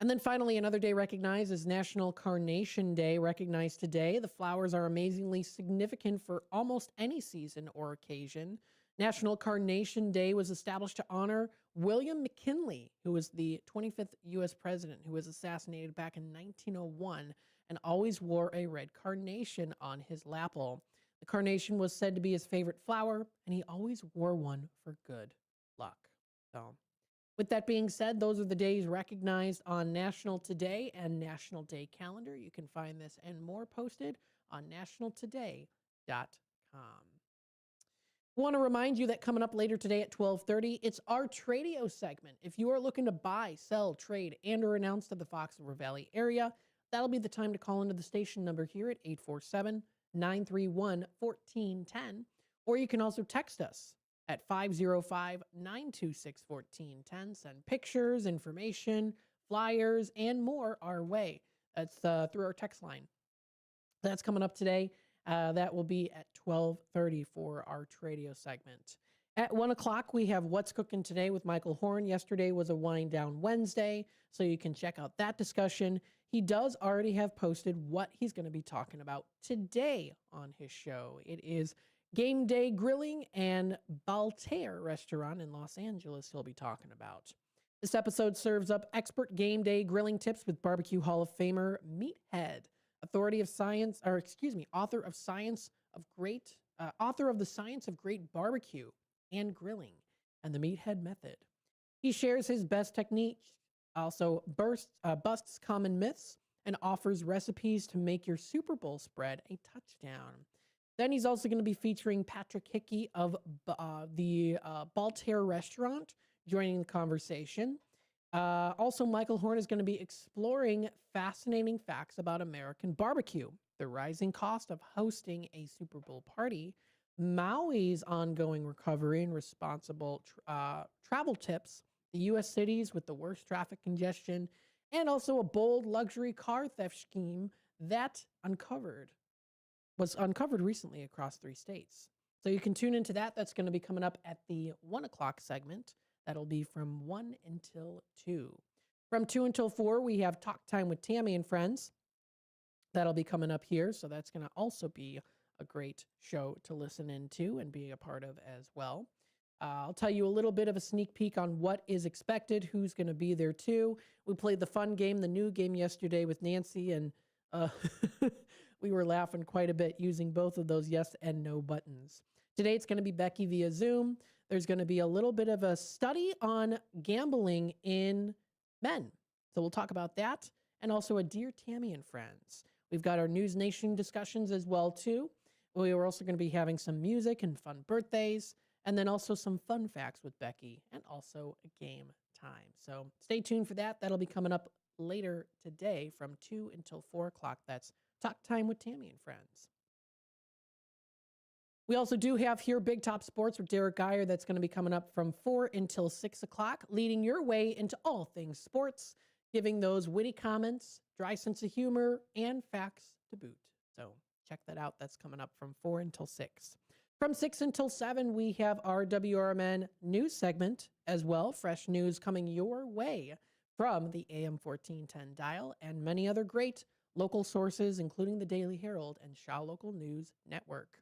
And then finally, another day recognized is National Carnation Day, recognized today. The flowers are amazingly significant for almost any season or occasion. National Carnation Day was established to honor William McKinley, who was the 25th U.S. president, who was assassinated back in 1901 and always wore a red carnation on his lapel. The carnation was said to be his favorite flower, and he always wore one for good luck. So, with that being said, those are the days recognized on National Today and National Day calendar. You can find this and more posted on nationaltoday.com. Want to remind you that coming up later today at 12:30, it's our Tradio segment. If you are looking to buy, sell, trade, and or announce to the Fox River Valley area, that'll be the time to call into the station number here at 847-931-1410. Or you can also text us at 505-926-1410. Send pictures, information, flyers, and more our way. That's through our text line. That's coming up today. That will be at 12:30 for our Tradio segment. At 1 o'clock, we have What's Cooking Today with Michael Horn. Yesterday was a Wind Down Wednesday, so you can check out that discussion. He does already have posted what he's going to be talking about today on his show. It is Game Day Grilling and Baltair Restaurant in Los Angeles he'll be talking about. This episode serves up expert game day grilling tips with Barbecue Hall of Famer Meathead. Author of the Science of Great Barbecue and Grilling and the Meathead Method. He shares his best techniques, also busts common myths, and offers recipes to make your Super Bowl spread a touchdown. Then he's also going to be featuring Patrick Hickey of the Baltair Restaurant joining the conversation. Also, Michael Horn is going to be exploring fascinating facts about American barbecue, the rising cost of hosting a Super Bowl party, Maui's ongoing recovery and responsible travel tips, the U.S. cities with the worst traffic congestion, and also a bold luxury car theft scheme that was uncovered recently across 3 states. So you can tune into that. That's going to be coming up at the 1 o'clock segment. That'll be from 1 until 2. From 2 until 4, we have Talk Time with Tammy and Friends. That'll be coming up here, so that's going to also be a great show to listen into and be a part of as well. I'll tell you a little bit of a sneak peek on what is expected, who's going to be there too. We played the fun game, the new game yesterday with Nancy, and we were laughing quite a bit using both of those yes and no buttons. Today it's going to be Becky via Zoom. There's going to be a little bit of a study on gambling in men. So we'll talk about that, and also a Dear Tammy and Friends. We've got our News Nation discussions as well, too. We are also going to be having some music and fun birthdays, and then also some fun facts with Becky, and also a game time. So stay tuned for that. That'll be coming up later today from 2 until 4 o'clock. That's Talk Time with Tammy and Friends. We also do have here Big Top Sports with Derek Geyer. That's going to be coming up from 4 until 6 o'clock, leading your way into all things sports, giving those witty comments, dry sense of humor, and facts to boot. So check that out. That's coming up from 4 until 6. From 6 until 7, we have our WRMN news segment as well. Fresh news coming your way from the AM 1410 dial and many other great local sources, including the Daily Herald and Shaw Local News Network.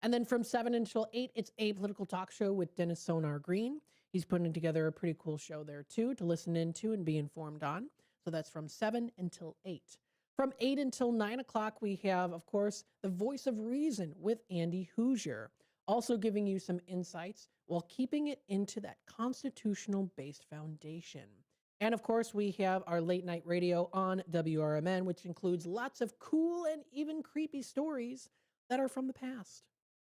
And then from 7 until 8, it's a political talk show with Dennis Sonar Green. He's putting together a pretty cool show there, too, to listen into and be informed on. So that's from 7 until 8. From 8 until 9 o'clock, we have, of course, The Voice of Reason with Andy Hoosier, also giving you some insights while keeping it into that constitutional-based foundation. And, of course, we have our late night radio on WRMN, which includes lots of cool and even creepy stories that are from the past.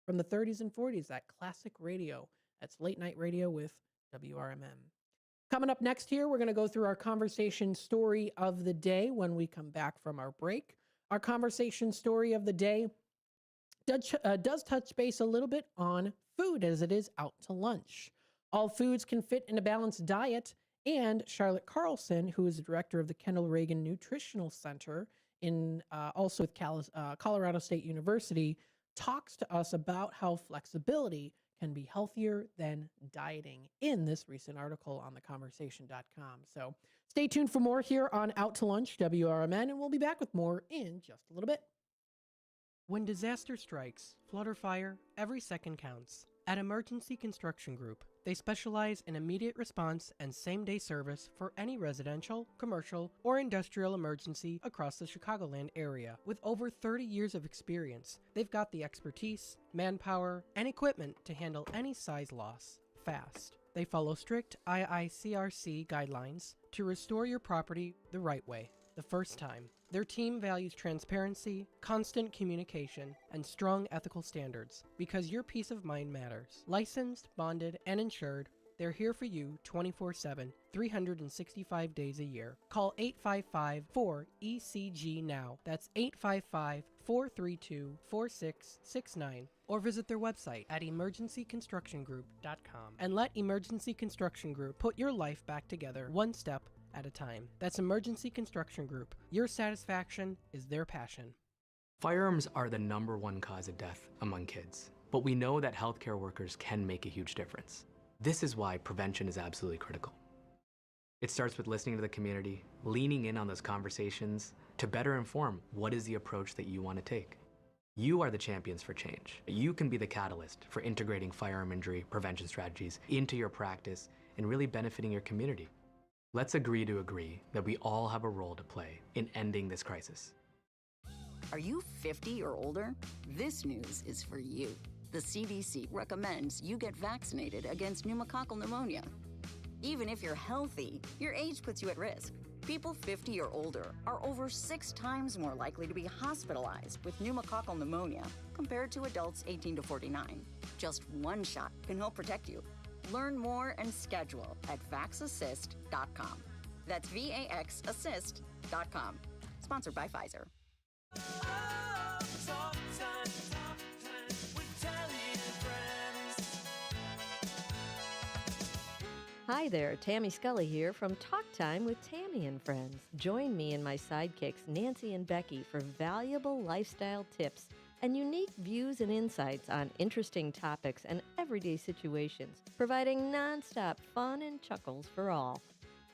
From the 30s and 40s, that classic radio. That's late night radio with WRMN. Coming up next here, we're going to go through our conversation story of the day when we come back from our break. Our conversation story of the day does touch base a little bit on food as it is out to lunch. All foods can fit in a balanced diet, And Charlotte Carlson, who is the director of the Kendall Reagan Nutritional Center in also with Colorado State University, talks to us about how flexibility can be healthier than dieting in this recent article on theconversation.com. So stay tuned for more here on Out to Lunch, WRMN, and we'll be back with more in just a little bit. When disaster strikes, flood or fire, every second counts. At Emergency Construction Group, they specialize in immediate response and same-day service for any residential, commercial, or industrial emergency across the Chicagoland area. With over 30 years of experience, they've got the expertise, manpower, and equipment to handle any size loss fast. They follow strict IICRC guidelines to restore your property the right way, the first time. Their team values transparency, constant communication, and strong ethical standards because your peace of mind matters. Licensed, bonded, and insured, they're here for you 24/7, 365 days a year. Call 855-4ECG now. That's 855-432-4669. Or visit their website at emergencyconstructiongroup.com. And let Emergency Construction Group put your life back together one step at a time. That's Emergency Construction Group. Your satisfaction is their passion. Firearms are the #1 cause of death among kids, but we know that healthcare workers can make a huge difference. This is why prevention is absolutely critical. It starts with listening to the community, leaning in on those conversations to better inform what is the approach that you want to take. You are the champions for change. You can be the catalyst for integrating firearm injury prevention strategies into your practice and really benefiting your community. Let's agree to agree that we all have a role to play in ending this crisis. Are you 50 or older? This news is for you. The CDC recommends you get vaccinated against pneumococcal pneumonia. Even if you're healthy, your age puts you at risk. People 50 or older are over 6 times more likely to be hospitalized with pneumococcal pneumonia compared to adults 18 to 49. Just one shot can help protect you. Learn more and schedule at vaxassist.com. That's VAXassist.com. Sponsored by Pfizer. Hi there, Tammy Scully here from Talk Time with Tammy and Friends. Join me and my sidekicks Nancy and Becky for valuable lifestyle tips and unique views and insights on interesting topics and everyday situations, providing nonstop fun and chuckles for all.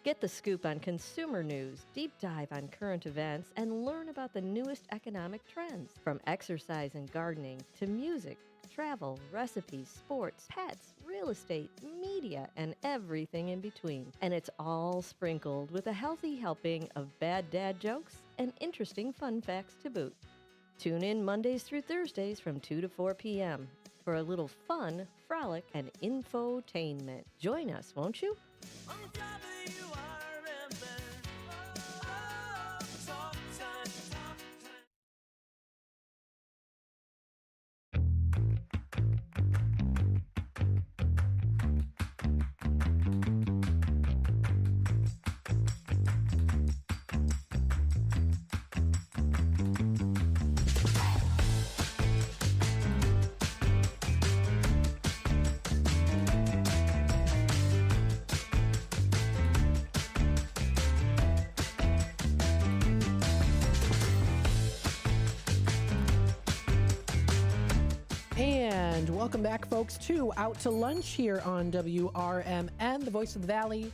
Get the scoop on consumer news, deep dive on current events, and learn about the newest economic trends, from exercise and gardening to music, travel, recipes, sports, pets, real estate, media, and everything in between. And it's all sprinkled with a healthy helping of bad dad jokes and interesting fun facts to boot. Tune in Mondays through Thursdays from 2 to 4 p.m. for a little fun, frolic, and infotainment. Join us, won't you? And welcome back, folks, to Out to Lunch here on WRMN, the voice of the Valley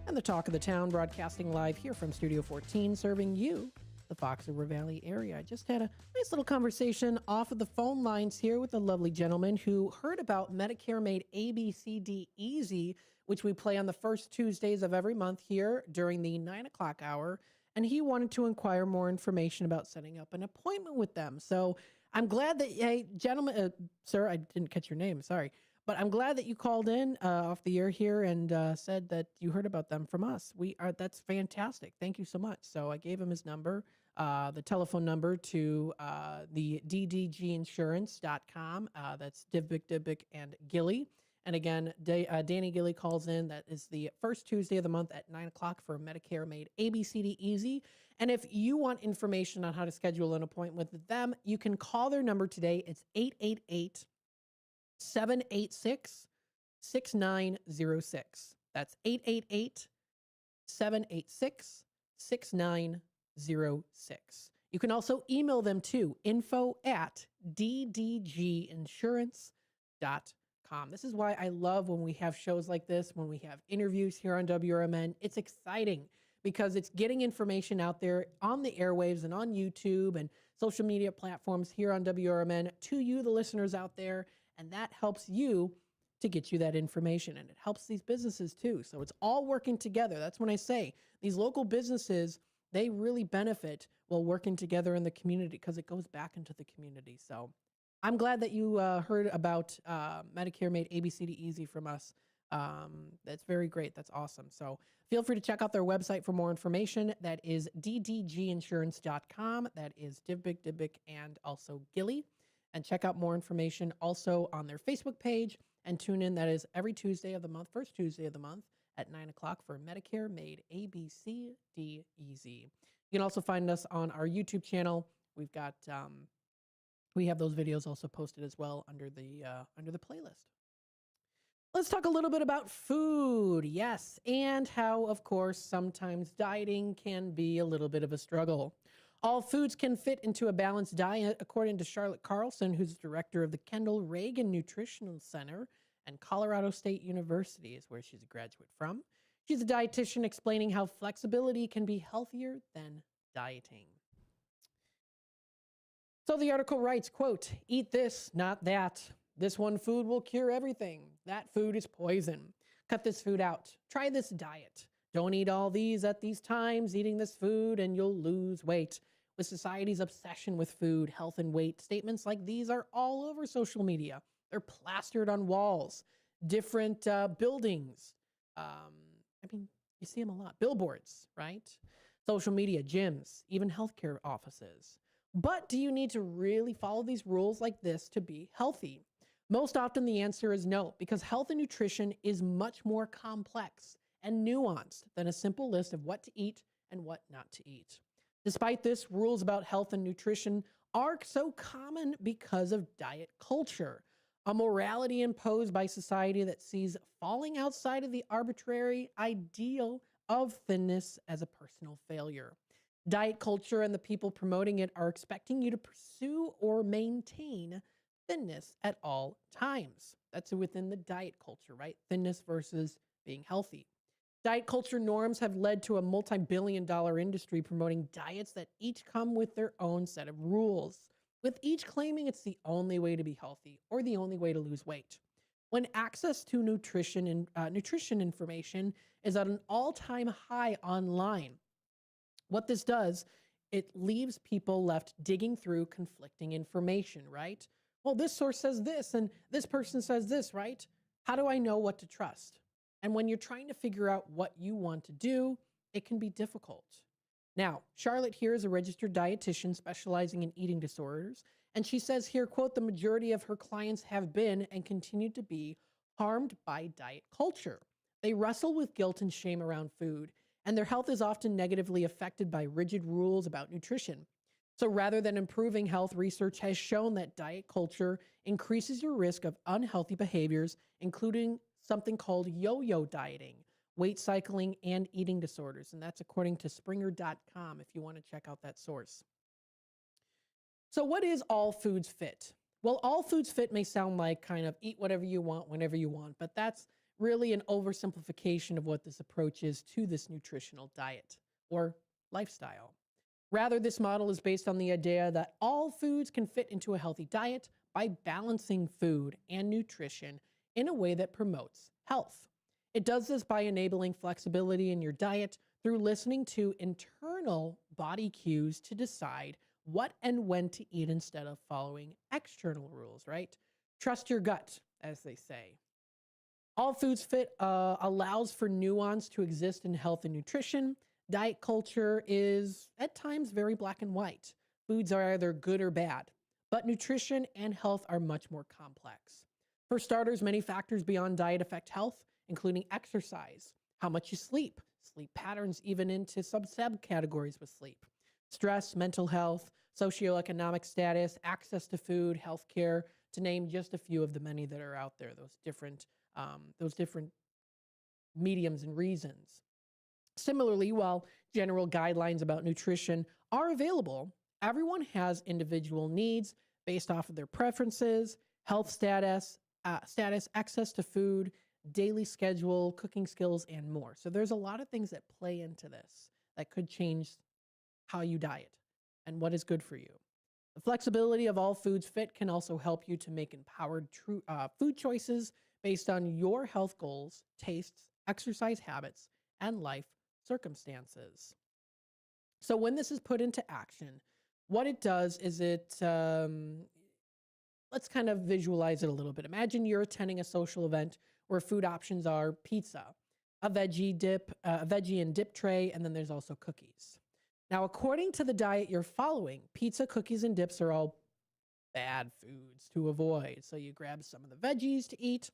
and the talk of the town, broadcasting live here from Studio 14, serving you, the Fox River Valley area. I just had a nice little conversation off of the phone lines here with a lovely gentleman who heard about Medicare-made ABCD Easy, which we play on the first Tuesdays of every month here during the 9 o'clock hour. And he wanted to inquire more information about setting up an appointment with them. So I'm glad that, hey, gentlemen, sir, I didn't catch your name, sorry. But I'm glad that you called in off the air here and said that you heard about them from us. That's fantastic. Thank you so much. So I gave him his number, the telephone number to the ddginsurance.com. That's Divbick, and Gilly. And again, Danny Gilly calls in. That is the first Tuesday of the month at 9 o'clock for Medicare-made ABCD Easy. And if you want information on how to schedule an appointment with them, you can call their number today. It's 888-786-6906. That's 786 6906. You can also email them to info@ddginsurance.com. This is why I love when we have shows like this, when we have interviews here on WRMN. It's exciting because it's getting information out there on the airwaves and on YouTube and social media platforms here on WRMN to you, the listeners out there, and that helps you to get you that information, and it helps these businesses too. So it's all working together. That's when I say these local businesses, they really benefit while working together in the community because it goes back into the community. So I'm glad that you heard about Medicare made ABCD easy from us. That's very great. That's awesome. So feel free to check out their website for more information. That is ddginsurance.com. That is Divbik, and also Gilly. And check out more information also on their Facebook page, and tune in. That is every Tuesday of the month, first Tuesday of the month at 9 o'clock for Medicare Made ABCD Easy. You can also find us on our YouTube channel. We've got, we have those videos also posted as well under the playlist. Let's talk a little bit about food. Yes, and how, of course, sometimes dieting can be a little bit of a struggle. All foods can fit into a balanced diet, according to Charlotte Carlson, who's director of the Kendall Reagan Nutritional Center and Colorado State University is where she's a graduate from. She's a dietitian explaining how flexibility can be healthier than dieting. So the article writes, quote, "Eat this, not that. This one food will cure everything. That food is poison. Cut this food out. Try this diet. Don't eat all these at these times. Eating this food and you'll lose weight." With society's obsession with food, health, and weight, statements like these are all over social media. They're plastered on walls, different buildings. You see them a lot. Billboards, right? Social media, gyms, even healthcare offices. But do you need to really follow these rules like this to be healthy? Most often the answer is no, because health and nutrition is much more complex and nuanced than a simple list of what to eat and what not to eat. Despite this, rules about health and nutrition are so common because of diet culture, a morality imposed by society that sees falling outside of the arbitrary ideal of thinness as a personal failure. Diet culture and the people promoting it are expecting you to pursue or maintain thinness at all times. That's within the diet culture, right? Thinness versus being healthy. Diet culture norms have led to a multi-billion-dollar industry promoting diets that each come with their own set of rules, with each claiming it's the only way to be healthy or the only way to lose weight. When access to nutrition information is at an all-time high online, what this does, it leaves people left digging through conflicting information, right? Well, this source says this, and this person says this, right? How do I know what to trust? And when you're trying to figure out what you want to do, it can be difficult. Now, Charlotte here is a registered dietitian specializing in eating disorders, and she says here, quote, "The majority of her clients have been and continue to be harmed by diet culture. They wrestle with guilt and shame around food, and their health is often negatively affected by rigid rules about nutrition. So rather than improving health, research has shown that diet culture increases your risk of unhealthy behaviors, including something called yo-yo dieting, weight cycling, and eating disorders." And that's according to Springer.com if you want to check out that source. So what is all foods fit? Well, all foods fit may sound like kind of eat whatever you want, whenever you want, but that's really an oversimplification of what this approach is to this nutritional diet or lifestyle. Rather, this model is based on the idea that all foods can fit into a healthy diet by balancing food and nutrition in a way that promotes health. It does this by enabling flexibility in your diet through listening to internal body cues to decide what and when to eat instead of following external rules, right? Trust your gut, as they say. All Foods Fit allows for nuance to exist in health and nutrition. Diet culture is at times very black and white. Foods are either good or bad, but nutrition and health are much more complex. For starters, many factors beyond diet affect health, including exercise, how much you sleep patterns, even into subcategories with sleep, stress, mental health, socioeconomic status, access to food, healthcare, to name just a few of the many that are out there, those different mediums and reasons. Similarly, while general guidelines about nutrition are available, everyone has individual needs based off of their preferences, health status, access to food, daily schedule, cooking skills, and more. So there's a lot of things that play into this that could change how you diet and what is good for you. The flexibility of all foods fit can also help you to make empowered food choices based on your health goals, tastes, exercise habits, and life circumstances. So when this is put into action, what it does is let's kind of visualize it a little bit. Imagine you're attending a social event where food options are pizza, a veggie and dip tray, and then there's also cookies. Now, according to the diet you're following, pizza, cookies, and dips are all bad foods to avoid. So you grab some of the veggies to eat,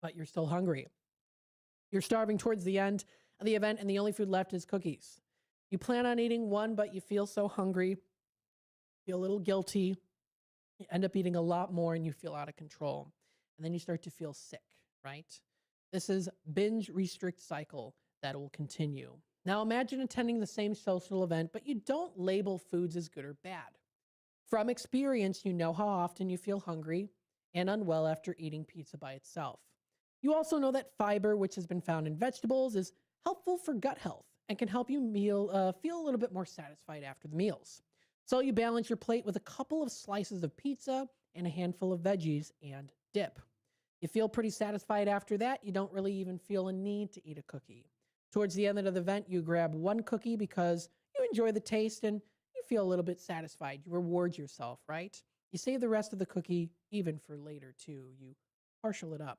but you're still hungry. You're starving towards the end of the event, and the only food left is cookies. You plan on eating one, but you feel so hungry, feel a little guilty. You end up eating a lot more, and you feel out of control. And then you start to feel sick, right? This is binge restrict cycle that will continue. Now imagine attending the same social event, but you don't label foods as good or bad. From experience, you know how often you feel hungry and unwell after eating pizza by itself. You also know that fiber, which has been found in vegetables, is helpful for gut health and can help you feel a little bit more satisfied after the meals. So you balance your plate with a couple of slices of pizza and a handful of veggies and dip. You feel pretty satisfied after that. You don't really even feel a need to eat a cookie. Towards the end of the event, you grab one cookie because you enjoy the taste and you feel a little bit satisfied. You reward yourself, right? You save the rest of the cookie even for later too. You partial it up.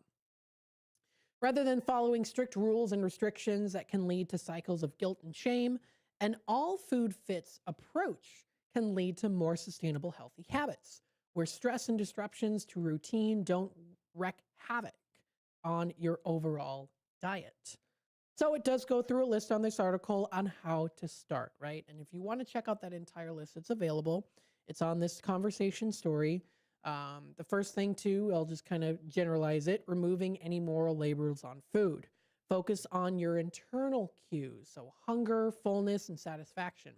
Rather than following strict rules and restrictions that can lead to cycles of guilt and shame, an all food fits approach can lead to more sustainable, healthy habits, where stress and disruptions to routine don't wreak havoc on your overall diet. So it does go through a list on this article on how to start, right? And if you want to check out that entire list, it's available. It's on this conversation story. The first thing too, I'll just kind of generalize it, removing any moral labels on food. Focus on your internal cues, so hunger, fullness, and satisfaction.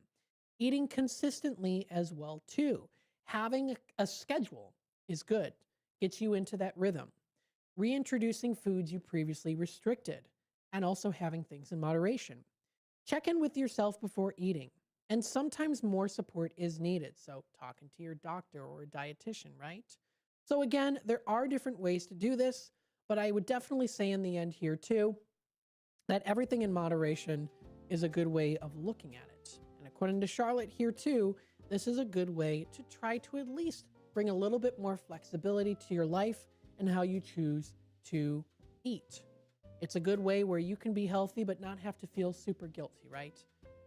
Eating consistently as well too. Having a schedule is good, gets you into that rhythm. Reintroducing foods you previously restricted, and also having things in moderation. Check in with yourself before eating, and sometimes more support is needed, so talking to your doctor or a dietitian, right? So again, there are different ways to do this, but I would definitely say in the end here too, that everything in moderation is a good way of looking at it. And according to Charlotte here too, this is a good way to try to at least bring a little bit more flexibility to your life and how you choose to eat. It's a good way where you can be healthy but not have to feel super guilty, right?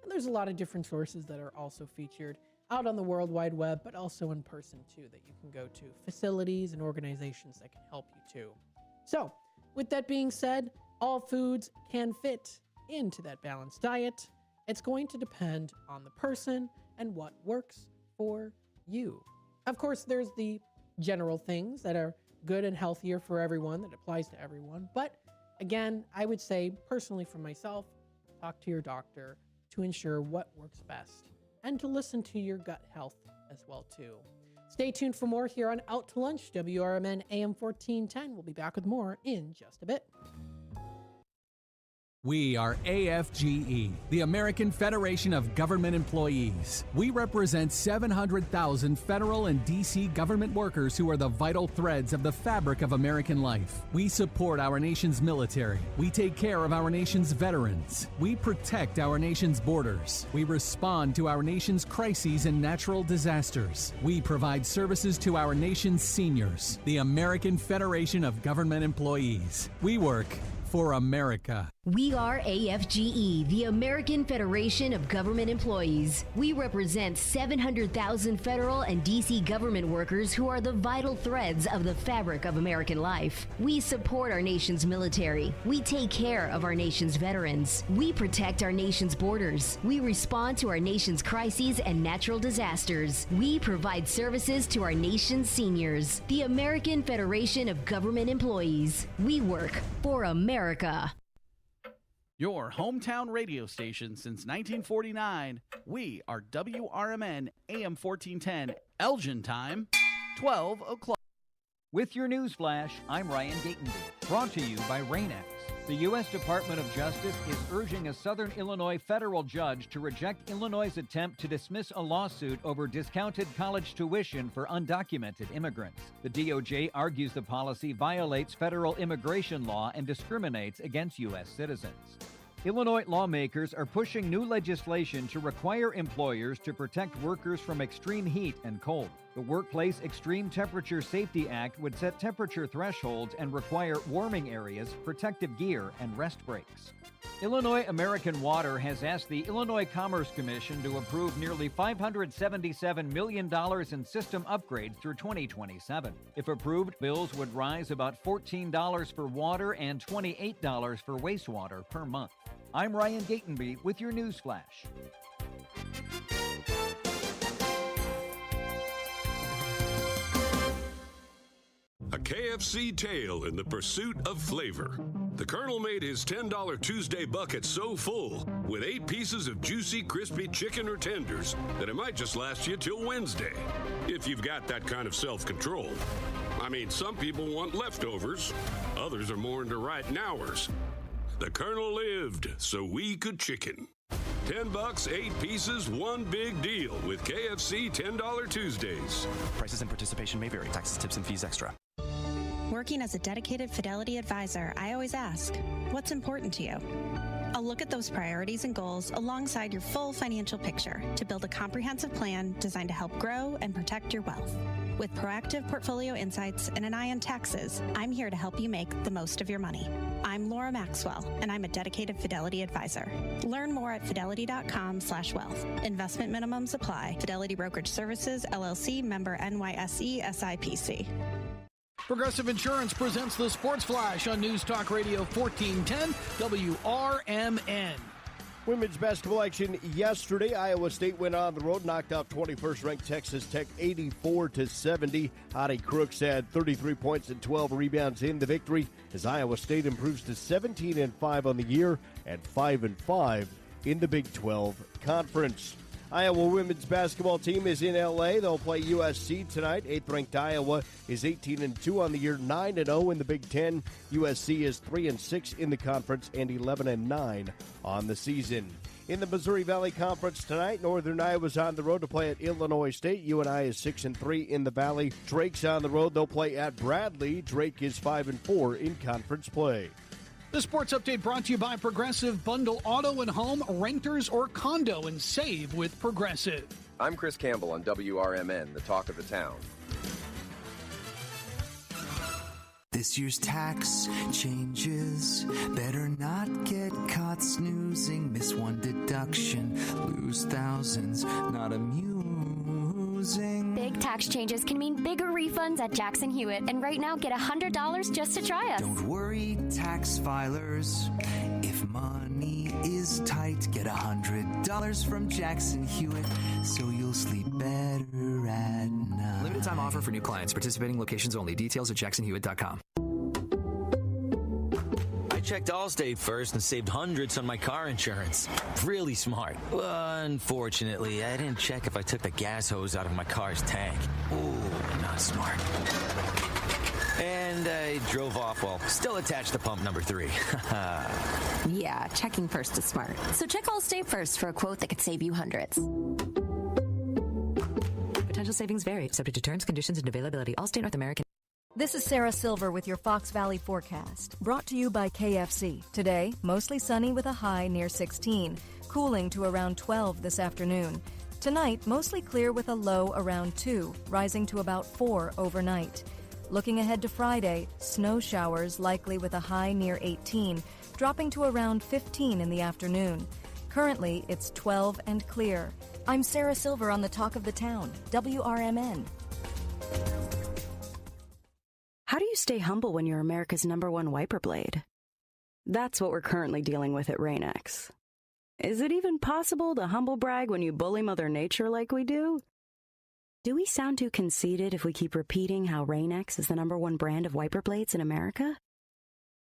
And there's a lot of different sources that are also featured out on the World Wide Web, but also in person too, that you can go to, facilities and organizations that can help you too. So with that being said, all foods can fit into that balanced diet. It's going to depend on the person and what works for you. Of course, there's the general things that are good and healthier for everyone, that applies to everyone. But again, I would say personally for myself, talk to your doctor to ensure what works best and to listen to your gut health as well too. Stay tuned for more here on Out to Lunch, WRMN AM 1410. We'll be back with more in just a bit. We are AFGE, the American Federation of Government Employees. We represent 700,000 federal and D.C. government workers who are the vital threads of the fabric of American life. We support our nation's military. We take care of our nation's veterans. We protect our nation's borders. We respond to our nation's crises and natural disasters. We provide services to our nation's seniors. The American Federation of Government Employees. We work for America. We are AFGE, the American Federation of Government Employees. We represent 700,000 federal and D.C. government workers who are the vital threads of the fabric of American life. We support our nation's military. We take care of our nation's veterans. We protect our nation's borders. We respond to our nation's crises and natural disasters. We provide services to our nation's seniors. The American Federation of Government Employees. We work for America. Your hometown radio station since 1949. We are WRMN AM 1410, Elgin time, 12 o'clock. With your news flash, I'm Ryan Gatenby, brought to you by Rain-X. The U.S. Department of Justice is urging a Southern Illinois federal judge to reject Illinois' attempt to dismiss a lawsuit over discounted college tuition for undocumented immigrants. The DOJ argues the policy violates federal immigration law and discriminates against U.S. citizens. Illinois lawmakers are pushing new legislation to require employers to protect workers from extreme heat and cold. The Workplace Extreme Temperature Safety Act would set temperature thresholds and require warming areas, protective gear, and rest breaks. Illinois American Water has asked the Illinois Commerce Commission to approve nearly $577 million in system upgrades through 2027. If approved, bills would rise about $14 for water and $28 for wastewater per month. I'm Ryan Gatenby with your news flash. A KFC tale in the pursuit of flavor. The Colonel made his $10 Tuesday bucket so full with 8 pieces of juicy, crispy chicken or tenders that it might just last you till Wednesday, if you've got that kind of self-control. I mean, some people want leftovers. Others are more into right nowers. The Colonel lived so we could chicken. $10, 8 pieces, one big deal with KFC $10 Tuesdays. Prices and participation may vary. Taxes, tips, and fees extra. Working as a dedicated Fidelity advisor, I always ask, what's important to you? I'll look at those priorities and goals alongside your full financial picture to build a comprehensive plan designed to help grow and protect your wealth. With proactive portfolio insights and an eye on taxes, I'm here to help you make the most of your money. I'm Laura Maxwell, and I'm a dedicated Fidelity advisor. Learn more at fidelity.com/wealth. Investment minimums apply. Fidelity Brokerage Services, LLC, member NYSE, SIPC. Progressive Insurance presents the Sports Flash on News Talk Radio 1410 WRMN. Women's basketball action yesterday. Iowa State went on the road, knocked out 21st-ranked Texas Tech 84-70. Hottie Crooks had 33 points and 12 rebounds in the victory as Iowa State improves to 17-5 on the year and 5-5 in the Big 12 Conference. Iowa women's basketball team is in L.A. They'll play USC tonight. 8th-ranked Iowa is 18-2 on the year, 9-0 in the Big Ten. USC is 3-6 in the conference and 11-9 on the season. In the Missouri Valley Conference tonight, Northern Iowa's on the road to play at Illinois State. UNI is 6-3 in the Valley. Drake's on the road. They'll play at Bradley. Drake is 5-4 in conference play. The sports update brought to you by Progressive. Bundle auto and home, renters or condo, and save with Progressive. I'm Chris Campbell on WRMN, the talk of the town. This year's tax changes. Better not get caught snoozing. Miss one deduction, lose thousands. Not amusing. Big tax changes can mean bigger refunds at Jackson Hewitt. And right now, get $100 just to try us. Don't worry, tax filers. If money is tight, get $100 from Jackson Hewitt so you'll sleep better at night. Limited time offer for new clients. Participating locations only. Details at jacksonhewitt.com. I checked Allstate first and saved hundreds on my car insurance. Really smart. Unfortunately, I didn't check if I took the gas hose out of my car's tank. Ooh, not smart. And I drove off while still attached to pump number 3. Yeah, checking first is smart. So check Allstate first for a quote that could save you hundreds. Potential savings vary, subject to terms, conditions, and availability. Allstate North American. This is Sarah Silver with your Fox Valley forecast, brought to you by KFC. Today, mostly sunny with a high near 16, cooling to around 12 this afternoon. Tonight, mostly clear with a low around 2, rising to about 4 overnight. Looking ahead to Friday, snow showers likely with a high near 18, dropping to around 15 in the afternoon. Currently, it's 12 and clear. I'm Sarah Silver on the Talk of the Town, WRMN. How do you stay humble when you're America's #1 wiper blade? That's what we're currently dealing with at Rain-X. Is it even possible to humble brag when you bully Mother Nature like we do? Do we sound too conceited if we keep repeating how Rain-X is the #1 brand of wiper blades in America?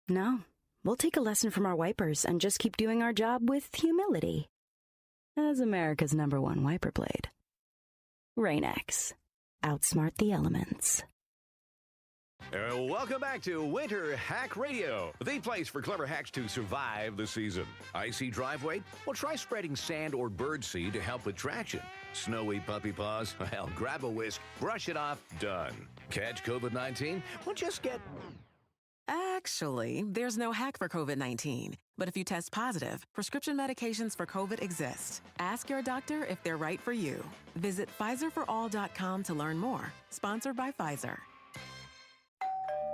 No, we'll take a lesson from our wipers and just keep doing our job with humility. As America's #1 wiper blade. Rain-X. Outsmart the elements. Welcome back to Winter Hack Radio, the place for clever hacks to survive the season. Icy driveway? Well, try spreading sand or birdseed to help with traction. Snowy puppy paws? Well, grab a whisk, brush it off, done. Catch COVID-19? Well, just get... Actually, there's no hack for COVID-19. But if you test positive, prescription medications for COVID exist. Ask your doctor if they're right for you. Visit PfizerForAll.com to learn more. Sponsored by Pfizer.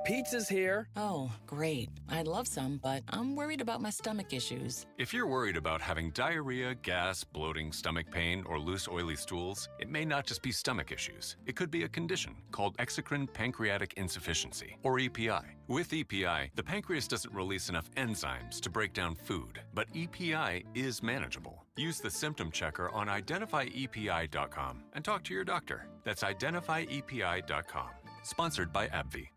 Pizza's here. Oh, great. I'd love some, but I'm worried about my stomach issues. If you're worried about having diarrhea, gas, bloating, stomach pain, or loose, oily stools, it may not just be stomach issues. It could be a condition called exocrine pancreatic insufficiency, or EPI. With EPI, the pancreas doesn't release enough enzymes to break down food, but EPI is manageable. Use the symptom checker on identifyepi.com and talk to your doctor. That's identifyepi.com. Sponsored by AbbVie.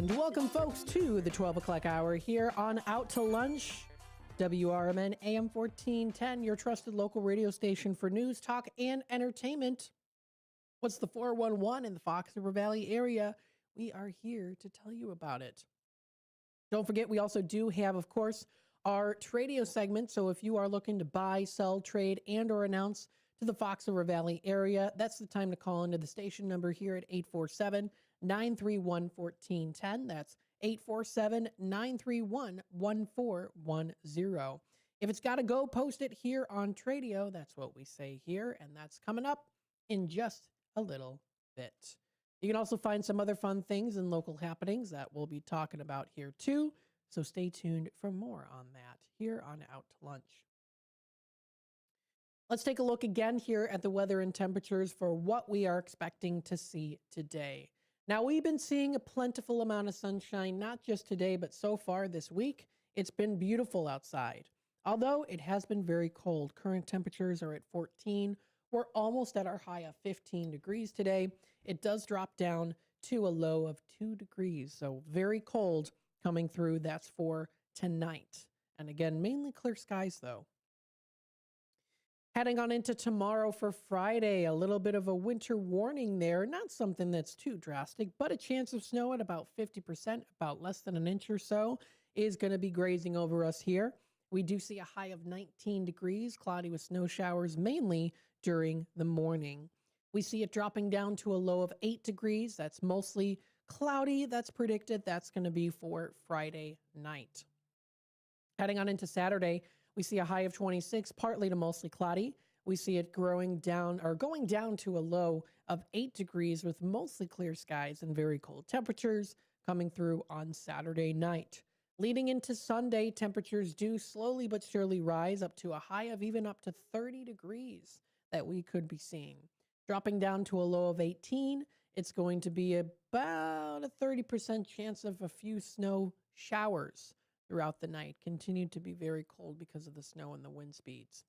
Welcome, folks, to the 12 o'clock hour here on Out to Lunch, WRMN AM 1410, your trusted local radio station for news, talk, and entertainment. What's the 411 in the Fox River Valley area? We are here to tell you about it. Don't forget, we also do have, of course, our Tradio segment. So if you are looking to buy, sell, trade, and or announce to the Fox River Valley area, that's the time to call into the station number here at 847-931-1410. That's 847-931-1410. If it's got to go, post it here on Tradio. That's what we say here, and that's coming up in just a little bit. You can also find some other fun things and local happenings that we'll be talking about here too. So stay tuned for more on that here on Out to Lunch. Let's take a look again here at the weather and temperatures for what we are expecting to see today. Now, we've been seeing a plentiful amount of sunshine, not just today, but so far this week. It's been beautiful outside. Although it has been very cold. Current temperatures are at 14. We're almost at our high of 15 degrees today. It does drop down to a low of 2 degrees. So very cold coming through. That's for tonight. And again, mainly clear skies, though. Heading on into tomorrow for Friday, a little bit of a winter warning there. Not something that's too drastic, but a chance of snow at about 50%, about less than an inch or so, is going to be grazing over us here. We do see a high of 19 degrees, cloudy with snow showers, mainly during the morning. We see it dropping down to a low of 8 degrees. That's mostly cloudy. That's predicted. That's going to be for Friday night. Heading on into Saturday, we see a high of 26, partly to mostly cloudy. We see it going down to a low of 8 degrees with mostly clear skies and very cold temperatures coming through on Saturday night. Leading into Sunday, temperatures do slowly but surely rise up to a high of even up to 30 degrees that we could be seeing. Dropping down to a low of 18, it's going to be about a 30% chance of a few snow showers throughout the night. Continued to be very cold because of the snow and the wind speeds.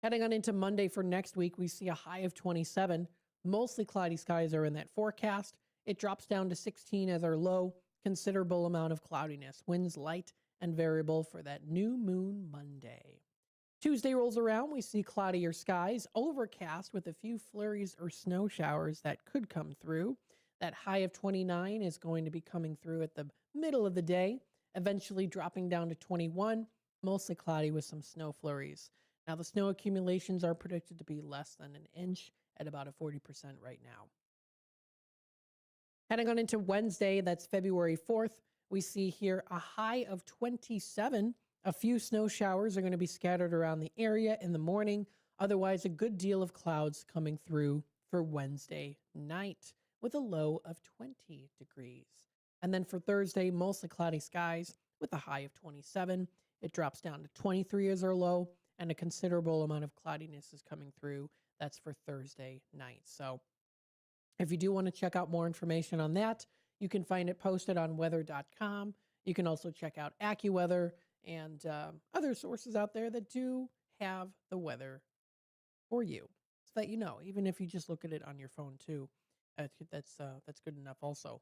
Heading on into Monday for next week, we see a high of 27. Mostly cloudy skies are in that forecast. It drops down to 16 as our low. Considerable amount of cloudiness. Winds light and variable for that new moon Monday. Tuesday rolls around. We see cloudier skies, overcast with a few flurries or snow showers that could come through. That high of 29 is going to be coming through at the middle of the day, eventually dropping down to 21, mostly cloudy with some snow flurries. Now, the snow accumulations are predicted to be less than an inch at about a 40% right now. Heading on into Wednesday, that's February 4th, we see here a high of 27. A few snow showers are going to be scattered around the area in the morning. Otherwise, a good deal of clouds coming through for Wednesday night with a low of 20 degrees. And then for Thursday, mostly cloudy skies with a high of 27. It drops down to 23 as our low, and a considerable amount of cloudiness is coming through. That's for Thursday night. So if you do want to check out more information on that, you can find it posted on weather.com. You can also check out AccuWeather and other sources out there that do have the weather for you, so that you know, even if you just look at it on your phone too. That's good enough also.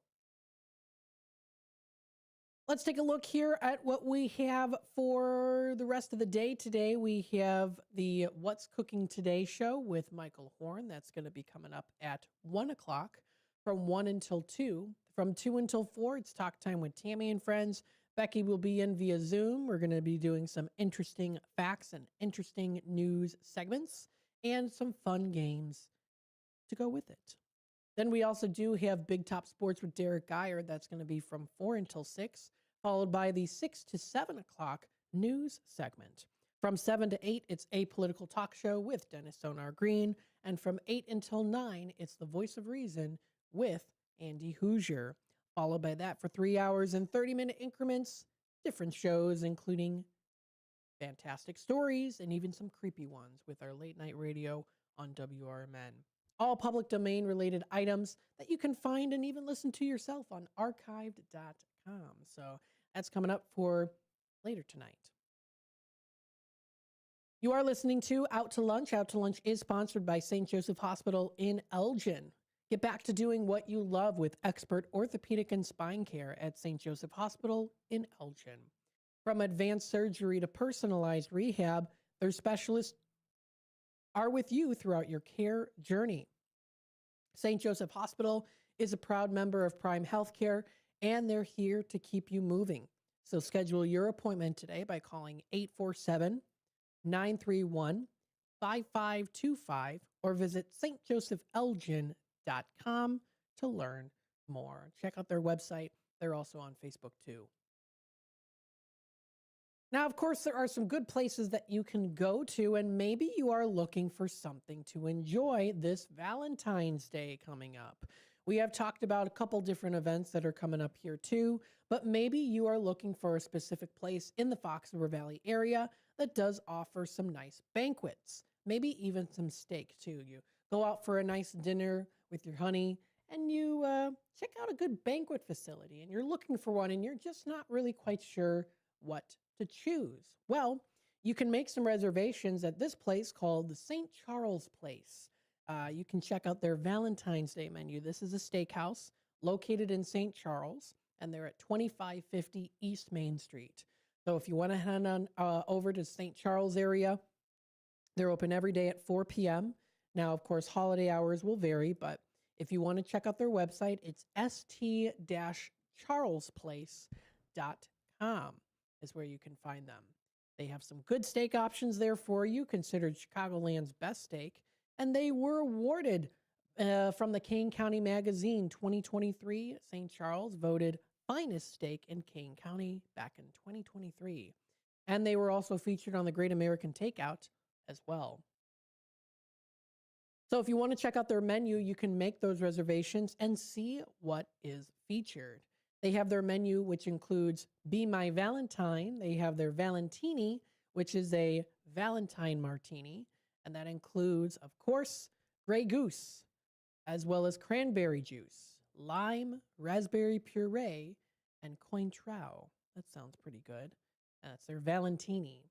Let's take a look here at what we have for the rest of the day today. We have the What's Cooking Today show with Michael Horn. That's going to be coming up at 1 o'clock from 1 until 2. From 2 until 4, it's Talk Time with Tammy and Friends. Becky will be in via Zoom. We're going to be doing some interesting facts and interesting news segments and some fun games to go with it. Then we also do have Big Top Sports with Derek Geyer. That's going to be from 4 until 6, followed by the 6 to 7 o'clock news segment. From 7 to 8, it's A Political Talk Show with Dennis Sonar Green. And from 8 until 9, it's The Voice of Reason with Andy Hoosier. Followed by that for 3 hours and 30-minute increments, different shows, including fantastic stories and even some creepy ones with our late night radio on WRMN. All public domain related items that you can find and even listen to yourself on archived.com. So that's coming up for later tonight. You are listening to Out to Lunch. Out to Lunch is sponsored by St. Joseph Hospital in Elgin. Get back to doing what you love with expert orthopedic and spine care at St. Joseph Hospital in Elgin. From advanced surgery to personalized rehab, their specialists are with you throughout your care journey. St. Joseph Hospital is a proud member of Prime Healthcare, and they're here to keep you moving. So schedule your appointment today by calling 847-931-5525 or visit stjosephελgin.com to learn more. Check out their website. They're also on Facebook too. Now, of course, there are some good places that you can go to, and maybe you are looking for something to enjoy this Valentine's Day coming up. We have talked about a couple different events that are coming up here too, but maybe you are looking for a specific place in the Fox River Valley area that does offer some nice banquets, maybe even some steak too. You go out for a nice dinner with your honey, and you check out a good banquet facility, and you're looking for one, and you're just not really quite sure what to choose. Well, you can make some reservations at this place called the St. Charles Place. You can check out their Valentine's Day menu. This is a steakhouse located in St. Charles, and they're at 2550 East Main Street. So if you want to head on over to St. Charles area, they're open every day at 4 p.m. Now, of course, holiday hours will vary, but if you want to check out their website, it's st-charlesplace.com. is where you can find them. They have some good steak options there for you, considered Chicagoland's best steak, and they were awarded from the Kane County Magazine 2023. St. Charles voted finest steak in Kane County back in 2023. And they were also featured on the Great American Takeout as well. So if you want to check out their menu, you can make those reservations and see what is featured. They have their menu, which includes Be My Valentine. They have their Valentini, which is a Valentine martini. And that includes, of course, Grey Goose, as well as cranberry juice, lime, raspberry puree, and Cointreau. That sounds pretty good. That's their Valentini.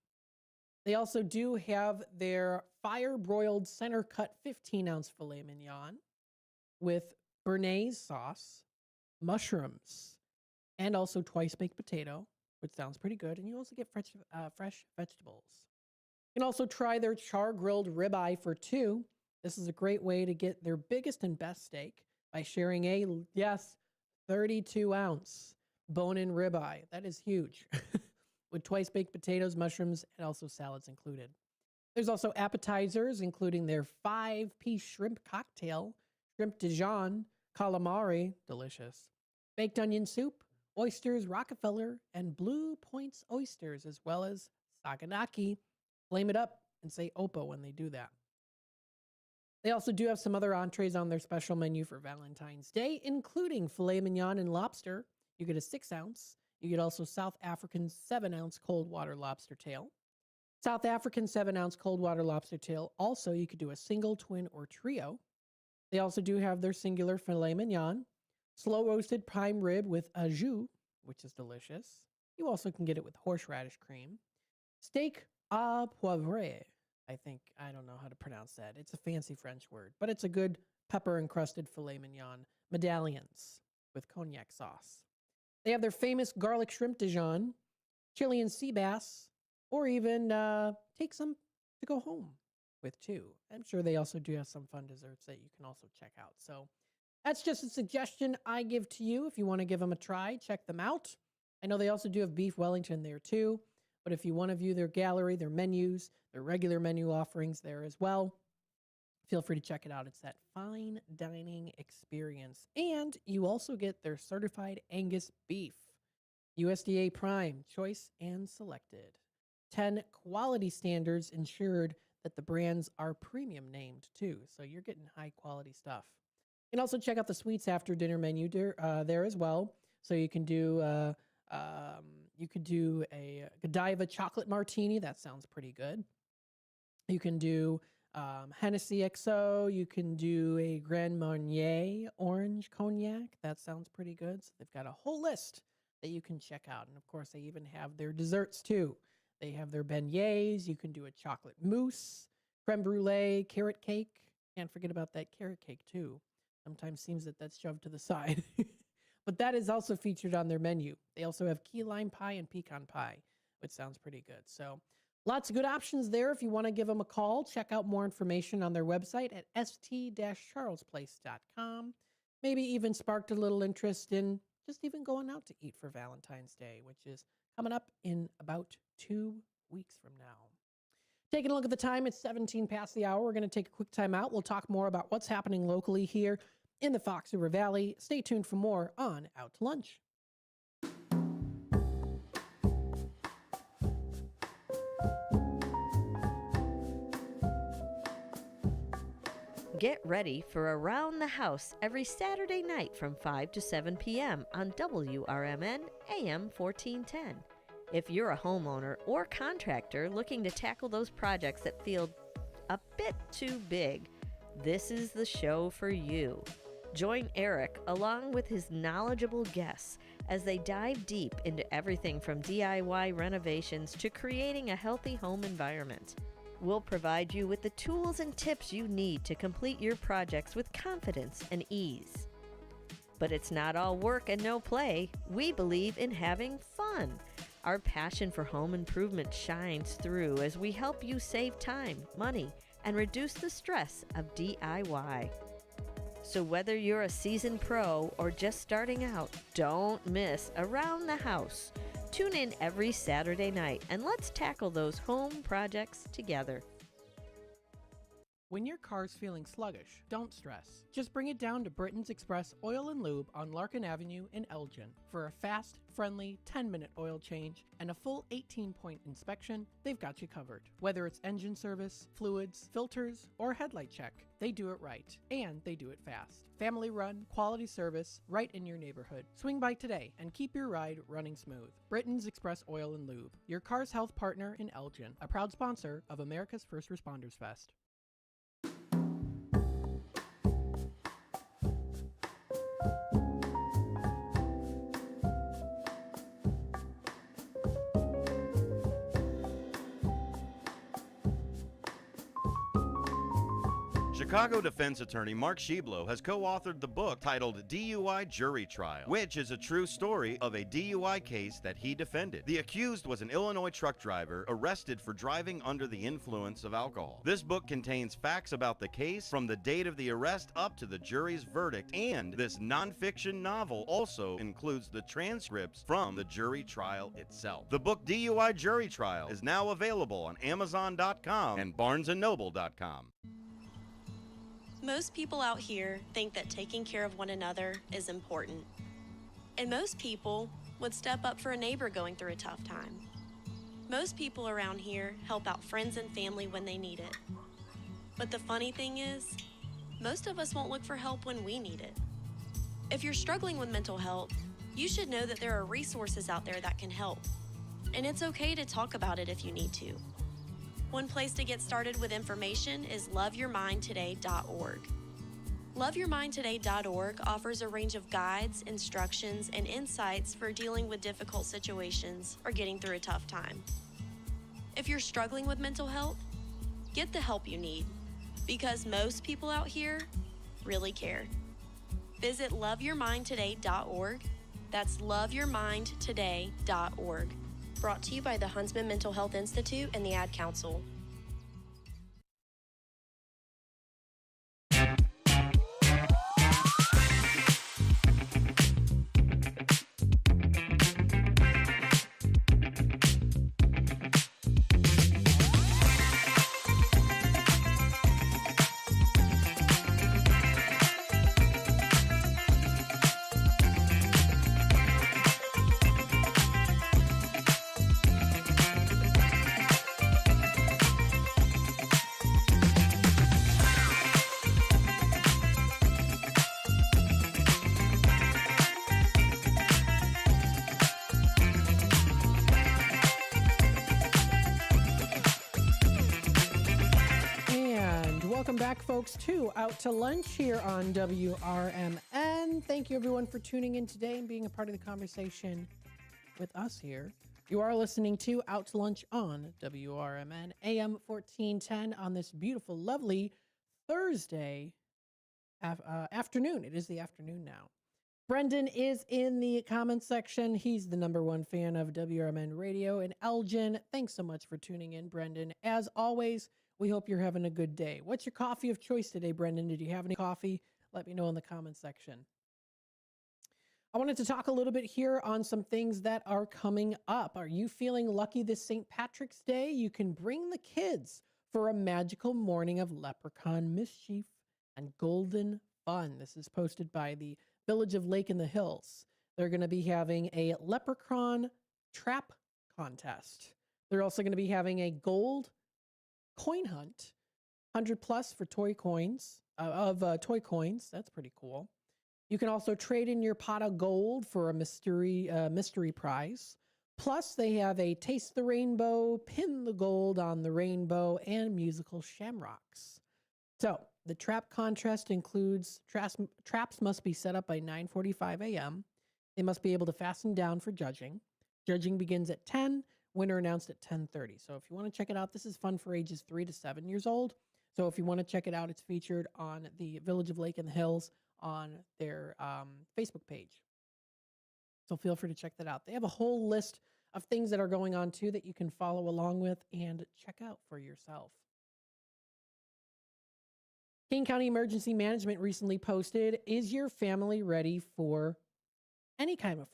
They also do have their fire-broiled center-cut 15-ounce filet mignon with béarnaise sauce, mushrooms, and also twice-baked potato, which sounds pretty good. And you also get fresh vegetables. You can also try their char-grilled ribeye for $2. This is a great way to get their biggest and best steak by sharing a, 32-ounce bone-in ribeye. That is huge. With twice-baked potatoes, mushrooms, and also salads included. There's also appetizers, including their 5-piece shrimp cocktail, shrimp Dijon, calamari, delicious, baked onion soup, oysters, Rockefeller, and Blue Points oysters, as well as saganaki. Flame it up and say Oppo when they do that. They also do have some other entrees on their special menu for Valentine's Day, including filet mignon and lobster. You get a 6-ounce. You get also South African 7-ounce cold water lobster tail. South African 7-ounce cold water lobster tail. Also, you could do a single, twin, or trio. They also do have their singular filet mignon, slow roasted prime rib with au jus, which is delicious. You also can get it with horseradish cream. Steak à poivre. I don't know how to pronounce that. It's a fancy French word, but it's a good pepper-encrusted filet mignon medallions with cognac sauce. They have their famous garlic shrimp Dijon, Chilean sea bass, or even take some to go home with too. I'm sure they also do have some fun desserts that you can also check out. So that's just a suggestion I give to you. If you want to give them a try, check them out. I know they also do have beef Wellington there too. But if you want to view their gallery, their menus, their regular menu offerings there as well, feel free to check it out. It's that fine dining experience. And you also get their certified Angus beef, USDA Prime, choice and selected. 10 quality standards ensured that the brands are premium named too. So you're getting high quality stuff. You can also check out the sweets after dinner menu there as well. So you can do a Godiva chocolate martini. That sounds pretty good. You can do Hennessy XO. You can do a Grand Marnier orange cognac. That sounds pretty good. So they've got a whole list that you can check out. And of course, they even have their desserts too. They have their beignets. You can do a chocolate mousse, creme brulee, carrot cake. Can't forget about that carrot cake too. Sometimes seems that that's shoved to the side. But that is also featured on their menu. They also have key lime pie and pecan pie, which sounds pretty good. So lots of good options there. If you want to give them a call, check out more information on their website at st-charlesplace.com. Maybe even sparked a little interest in just even going out to eat for Valentine's Day, which is coming up in about 2 weeks from now. Taking a look at the time, it's 17 past the hour. We're going to take a quick time out. We'll talk more about what's happening locally here in the Fox River Valley. Stay tuned for more on Out to Lunch. Get ready for Around the House every Saturday night from 5 to 7 p.m. on WRMN AM 1410. If you're a homeowner or contractor looking to tackle those projects that feel a bit too big, this is the show for you. Join Eric along with his knowledgeable guests as they dive deep into everything from DIY renovations to creating a healthy home environment. We'll provide you with the tools and tips you need to complete your projects with confidence and ease. But it's not all work and no play. We believe in having fun. Our passion for home improvement shines through as we help you save time, money, and reduce the stress of DIY. So whether you're a seasoned pro or just starting out, don't miss Around the House. Tune in every Saturday night and let's tackle those home projects together. When your car's feeling sluggish, don't stress. Just bring it down to Britain's Express Oil and Lube on Larkin Avenue in Elgin. For a fast, friendly 10-minute oil change and a full 18-point inspection, they've got you covered. Whether it's engine service, fluids, filters, or headlight check, they do it right, and they do it fast. Family run, quality service, right in your neighborhood. Swing by today and keep your ride running smooth. Britain's Express Oil and Lube, your car's health partner in Elgin, a proud sponsor of America's First Responders Fest. Chicago defense attorney Mark Sheblow has co-authored the book titled DUI Jury Trial, which is a true story of a DUI case that he defended. The accused was an Illinois truck driver arrested for driving under the influence of alcohol. This book contains facts about the case from the date of the arrest up to the jury's verdict, and this nonfiction novel also includes the transcripts from the jury trial itself. The book DUI Jury Trial is now available on Amazon.com and BarnesandNoble.com. Most people out here think that taking care of one another is important. And most people would step up for a neighbor going through a tough time. Most people around here help out friends and family when they need it. But the funny thing is, most of us won't look for help when we need it. If you're struggling with mental health, you should know that there are resources out there that can help. And it's okay to talk about it if you need to. One place to get started with information is loveyourmindtoday.org. Loveyourmindtoday.org offers a range of guides, instructions, and insights for dealing with difficult situations or getting through a tough time. If you're struggling with mental health, get the help you need, because most people out here really care. Visit loveyourmindtoday.org. That's loveyourmindtoday.org. Brought to you by the Huntsman Mental Health Institute and the Ad Council. Welcome back, folks, to Out to Lunch here on WRMN. Thank you, everyone, for tuning in today and being a part of the conversation with us here. You are listening to Out to Lunch on WRMN, AM 1410 on this beautiful, lovely Thursday afternoon. It is the afternoon now. Brendan is in the comments section. He's the #1 fan of WRMN Radio in Elgin. Thanks so much for tuning in, Brendan. As always, we hope you're having a good day. What's your coffee of choice today, Brendan? Did you have any coffee? Let me know in the comments section. I wanted to talk a little bit here on some things that are coming up. Are you feeling lucky this St. Patrick's Day? You can bring the kids for a magical morning of leprechaun mischief and golden fun. This is posted by the Village of Lake in the Hills. They're going to be having a leprechaun trap contest. They're also going to be having a gold coin hunt, 100 plus for toy coins, toy coins. That's pretty cool. You can also trade in your pot of gold for a mystery prize. Plus, they have a taste the rainbow, pin the gold on the rainbow, and musical shamrocks. So the trap contest includes traps must be set up by 9:45 a.m. They must be able to fasten down for judging. Judging begins at 10. Winner announced at 10:30. So if you want to check it out, this is fun for ages 3 to 7 years old. So if you want to check it out, it's featured on the Village of Lake in the Hills on their Facebook page. So feel free to check that out. They have a whole list of things that are going on too that you can follow along with and check out for yourself. King County Emergency Management recently posted, is your family ready for any kind of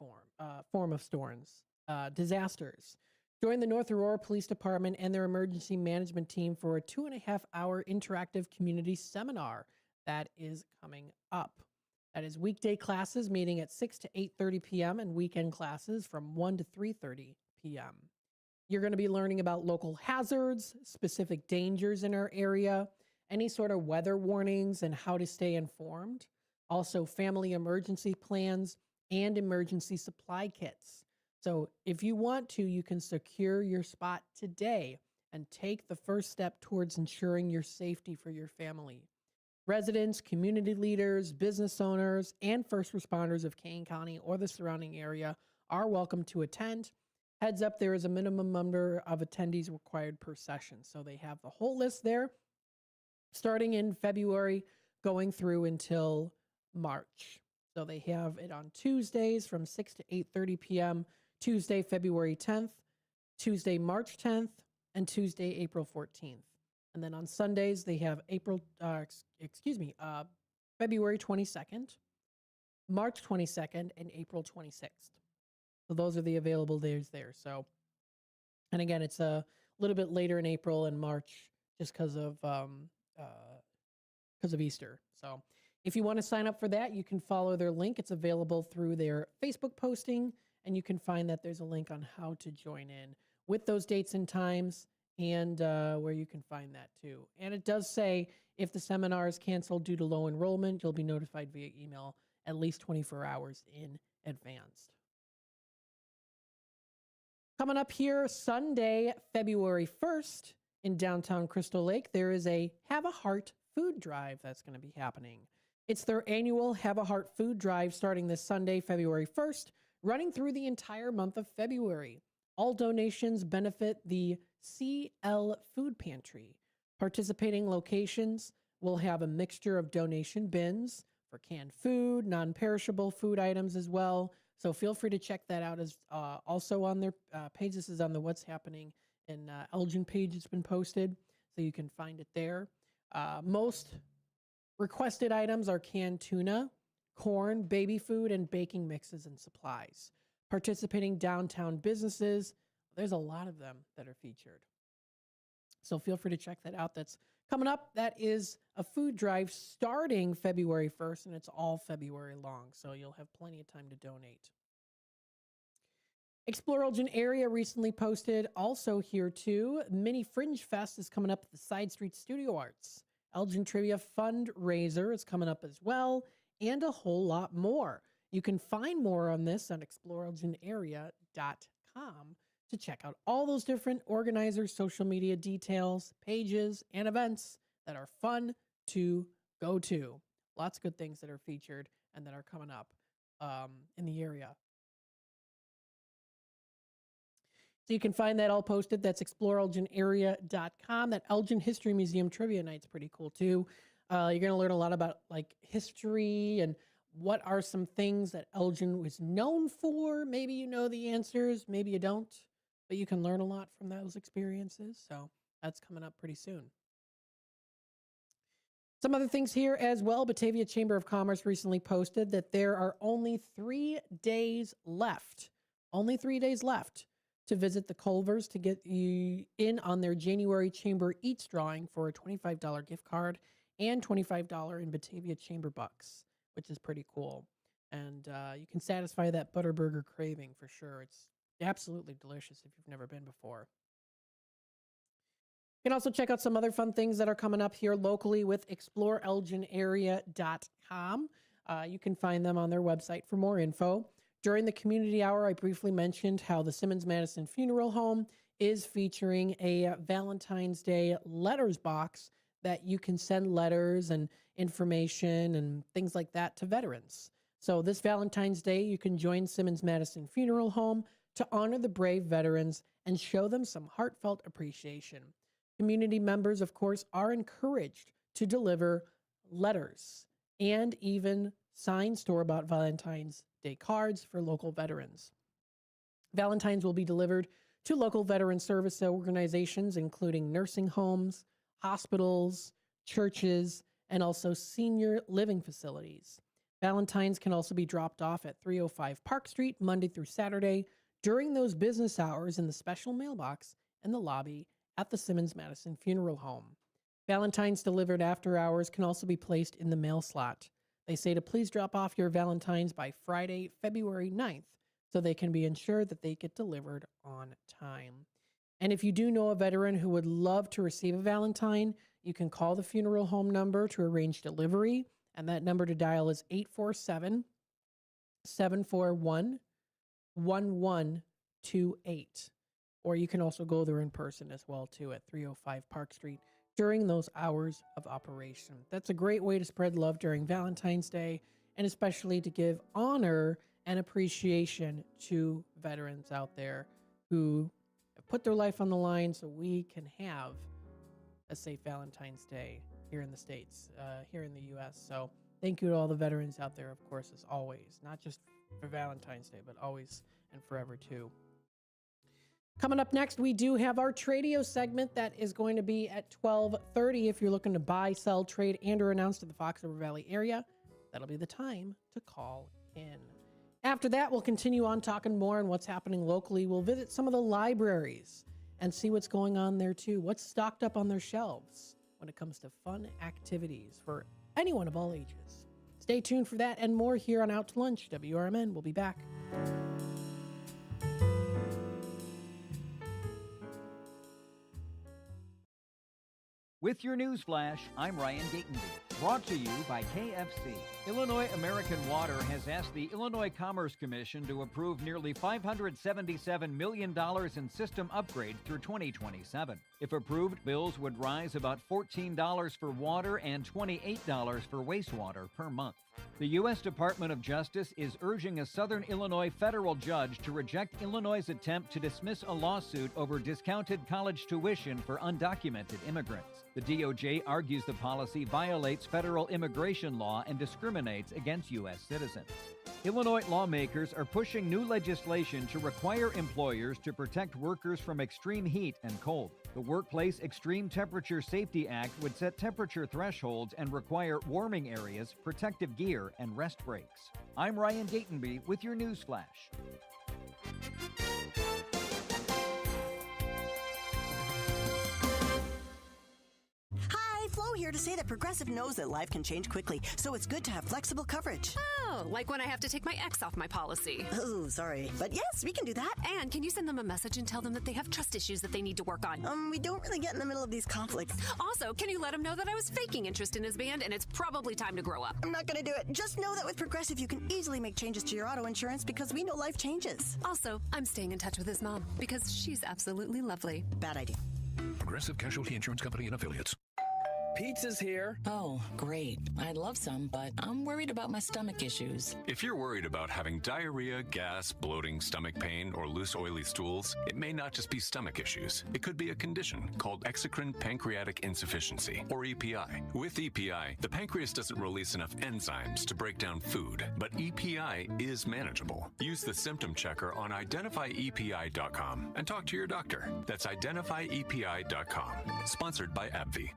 form of storms, disasters? Join the North Aurora Police Department and their emergency management team for a 2.5-hour interactive community seminar that is coming up. That is weekday classes meeting at 6 to 8:30 p.m. and weekend classes from 1 to 3:30 p.m. You're going to be learning about local hazards, specific dangers in our area, any sort of weather warnings and how to stay informed. Also, family emergency plans and emergency supply kits. So if you want to, you can secure your spot today and take the first step towards ensuring your safety for your family. Residents, community leaders, business owners, and first responders of Kane County or the surrounding area are welcome to attend. Heads up, there is a minimum number of attendees required per session. So they have the whole list there. starting in February, going through until March. So they have it on Tuesdays from 6 to 8:30 p.m., Tuesday, February 10th, Tuesday, March 10th, and Tuesday, April 14th. And then on Sundays, they have February 22nd, March 22nd, and April 26th. So those are the available days there. So, and again, it's a little bit later in April and March just because of Easter. So if you want to sign up for that, you can follow their link. It's available through their Facebook posting, and you can find that there's a link on how to join in with those dates and times, and where you can find that too. And it does say if the seminar is canceled due to low enrollment, you'll be notified via email at least 24 hours in advance. Coming up here, Sunday, February 1st, in downtown Crystal Lake, there is a Have a Heart food drive that's going to be happening. It's their annual Have a Heart food drive starting this Sunday, February 1st, running through the entire month of February. All donations benefit the CL Food Pantry. Participating locations will have a mixture of donation bins for canned food, non-perishable food items as well. So feel free to check that out as also on their page. This is on the What's Happening in Elgin page. It's been posted, so you can find it there. Most requested items are canned tuna, corn, baby food, and baking mixes and supplies. Participating downtown businesses, there's a lot of them that are featured. So feel free to check that out. That's coming up. That is a food drive starting February 1st, and it's all February long, so you'll have plenty of time to donate. Explore Elgin area recently posted also here too. Mini Fringe Fest is coming up at the Side Street Studio Arts. Elgin Trivia Fundraiser is coming up as well, and a whole lot more. You can find more on this on exploreelginarea.com to check out all those different organizers' social media details, pages, and events that are fun to go to. Lots of good things that are featured and that are coming up in the area. So you can find that all posted. That's exploreelginarea.com. That Elgin History Museum Trivia Night's pretty cool too. You're going to learn a lot about like history and what are some things that Elgin was known for. Maybe you know the answers, maybe you don't, but you can learn a lot from those experiences. So that's coming up pretty soon. Some other things here as well. Batavia Chamber of Commerce recently posted that there are only 3 days left. Only 3 days left to visit the Culvers to get you in on their January Chamber Eats drawing for a $25 gift card and $25 in Batavia Chamber bucks, which is pretty cool. And you can satisfy that Butterburger craving for sure. It's absolutely delicious if you've never been before. You can also check out some other fun things that are coming up here locally with exploreelginarea.com. You can find them on their website for more info. During the community hour, I briefly mentioned how the Simmons Madison Funeral Home is featuring a Valentine's Day letters box that you can send letters and information and things like that to veterans. So this Valentine's Day, you can join Simmons Madison Funeral Home to honor the brave veterans and show them some heartfelt appreciation. Community members, of course, are encouraged to deliver letters and even signed store-bought Valentine's Day cards for local veterans. Valentines will be delivered to local veteran service organizations, including nursing homes, hospitals, churches, and also senior living facilities. Valentines can also be dropped off at 305 Park Street Monday through Saturday during those business hours in the special mailbox in the lobby at the Simmons Madison Funeral Home. Valentines delivered after hours can also be placed in the mail slot. They say to please drop off your Valentines by Friday, February 9th, so they can be ensured that they get delivered on time. And if you do know a veteran who would love to receive a Valentine, you can call the funeral home number to arrange delivery, and that number to dial is 847-741-1128. Or you can also go there in person as well, too, at 305 Park Street during those hours of operation. That's a great way to spread love during Valentine's Day, and especially to give honor and appreciation to veterans out there who have put their life on the line so we can have a safe Valentine's Day here in the States, here in the U.S. So thank you to all the veterans out there, of course, as always, not just for Valentine's Day, but always and forever, too. Coming up next, we do have our Tradio segment that is going to be at 12:30. If you're looking to buy, sell, trade, and or announce to the Fox River Valley area, that'll be the time to call in. After that, we'll continue on talking more on what's happening locally. We'll visit some of the libraries and see what's going on there, too. What's stocked up on their shelves when it comes to fun activities for anyone of all ages. Stay tuned for that and more here on Out to Lunch. WRMN will be back. With your news flash, I'm Ryan Gatenby. Brought to you by KFC. Illinois American Water has asked the Illinois Commerce Commission to approve nearly $577 million in system upgrades through 2027. If approved, bills would rise about $14 for water and $28 for wastewater per month. The U.S. Department of Justice is urging a Southern Illinois federal judge to reject Illinois' attempt to dismiss a lawsuit over discounted college tuition for undocumented immigrants. The DOJ argues the policy violates federal immigration law and discriminates against U.S. citizens. Illinois lawmakers are pushing new legislation to require employers to protect workers from extreme heat and cold. The Workplace Extreme Temperature Safety Act would set temperature thresholds and require warming areas, protective gear, and rest breaks. I'm Ryan Gatenby with your news flash. Hi, Flo here to say that Progressive knows that life can change quickly, so it's good to have flexible coverage. Oh, like when I have to take my ex off my policy. Oh, sorry. But yes, we can do that. And can you send them a message and tell them that they have trust issues that they need to work on? We don't really get in the middle of these conflicts. Also, can you let them know that I was faking interest in his band and it's probably time to grow up? I'm not going to do it. Just know that with Progressive, you can easily make changes to your auto insurance because we know life changes. Also, I'm staying in touch with his mom because she's absolutely lovely. Bad idea. Progressive Casualty Insurance Company and Affiliates. Pizza's here. Oh, great. I'd love some, but I'm worried about my stomach issues. If you're worried about having diarrhea, gas, bloating, stomach pain, or loose, oily stools, it may not just be stomach issues. It could be a condition called exocrine pancreatic insufficiency, or EPI. With EPI, the pancreas doesn't release enough enzymes to break down food, but EPI is manageable. Use the symptom checker on identifyepi.com and talk to your doctor. That's identifyepi.com. Sponsored by AbbVie.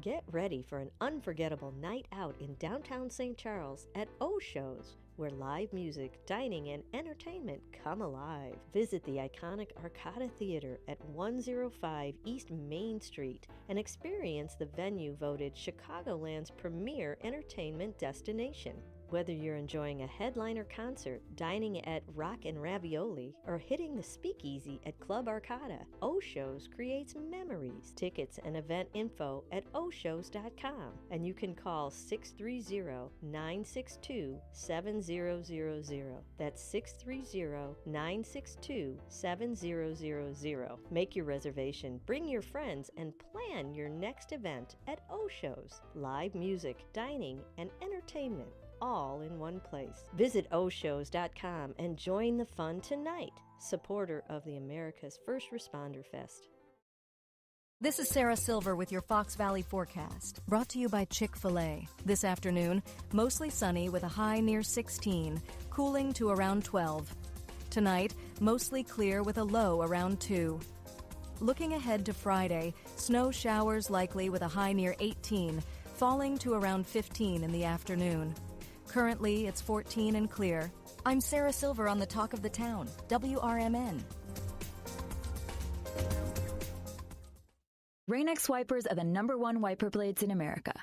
Get ready for an unforgettable night out in downtown St. Charles at O-Shows, where live music, dining, and entertainment come alive. Visit the iconic Arcada Theater at 105 East Main Street and experience the venue voted Chicagoland's premier entertainment destination. Whether you're enjoying a headliner concert, dining at Rock and Ravioli, or hitting the speakeasy at Club Arcada, O-Shows creates memories. Tickets and event info at oshows.com, and you can call 630-962-7000. That's 630-962-7000. Make your reservation, bring your friends, and plan your next event at O-Shows. Live music, dining, and entertainment, all in one place. Visit oshows.com and join the fun tonight. Supporter of the America's First Responder Fest. This is Sarah Silver with your Fox Valley forecast, brought to you by Chick-fil-A. This afternoon, mostly sunny with a high near 16, cooling to around 12. Tonight, mostly clear with a low around 2. Looking ahead to Friday, snow showers likely with a high near 18, falling to around 15 in the afternoon. Currently, it's 14 and clear. I'm Sarah Silver on the Talk of the Town, WRMN. Rain-X wipers are the #1 wiper blades in America.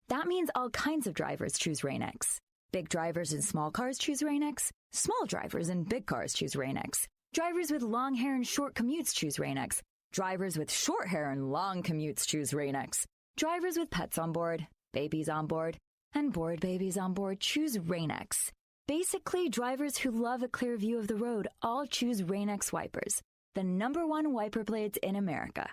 That means all kinds of drivers choose Rain-X. Big drivers in small cars choose Rain-X. Small drivers in big cars choose Rain-X. Drivers with long hair and short commutes choose Rain-X. Drivers with short hair and long commutes choose Rain-X. Drivers with pets on board, babies on board, and bored babies on board choose Rain-X. Basically, drivers who love a clear view of the road all choose Rain-X wipers, the #1 wiper blades in America.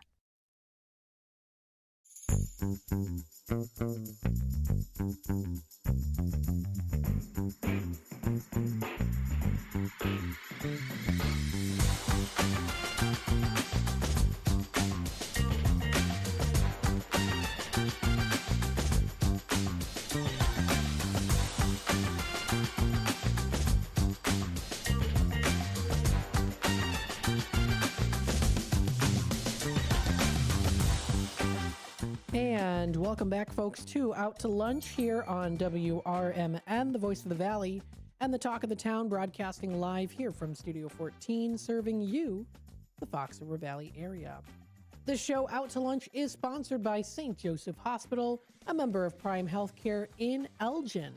And welcome back, folks, to Out to Lunch here on WRMN, the voice of the Valley, and the talk of the town, broadcasting live here from Studio 14, serving you, the Fox River Valley area. The show Out to Lunch is sponsored by St. Joseph Hospital, a member of Prime Healthcare in Elgin.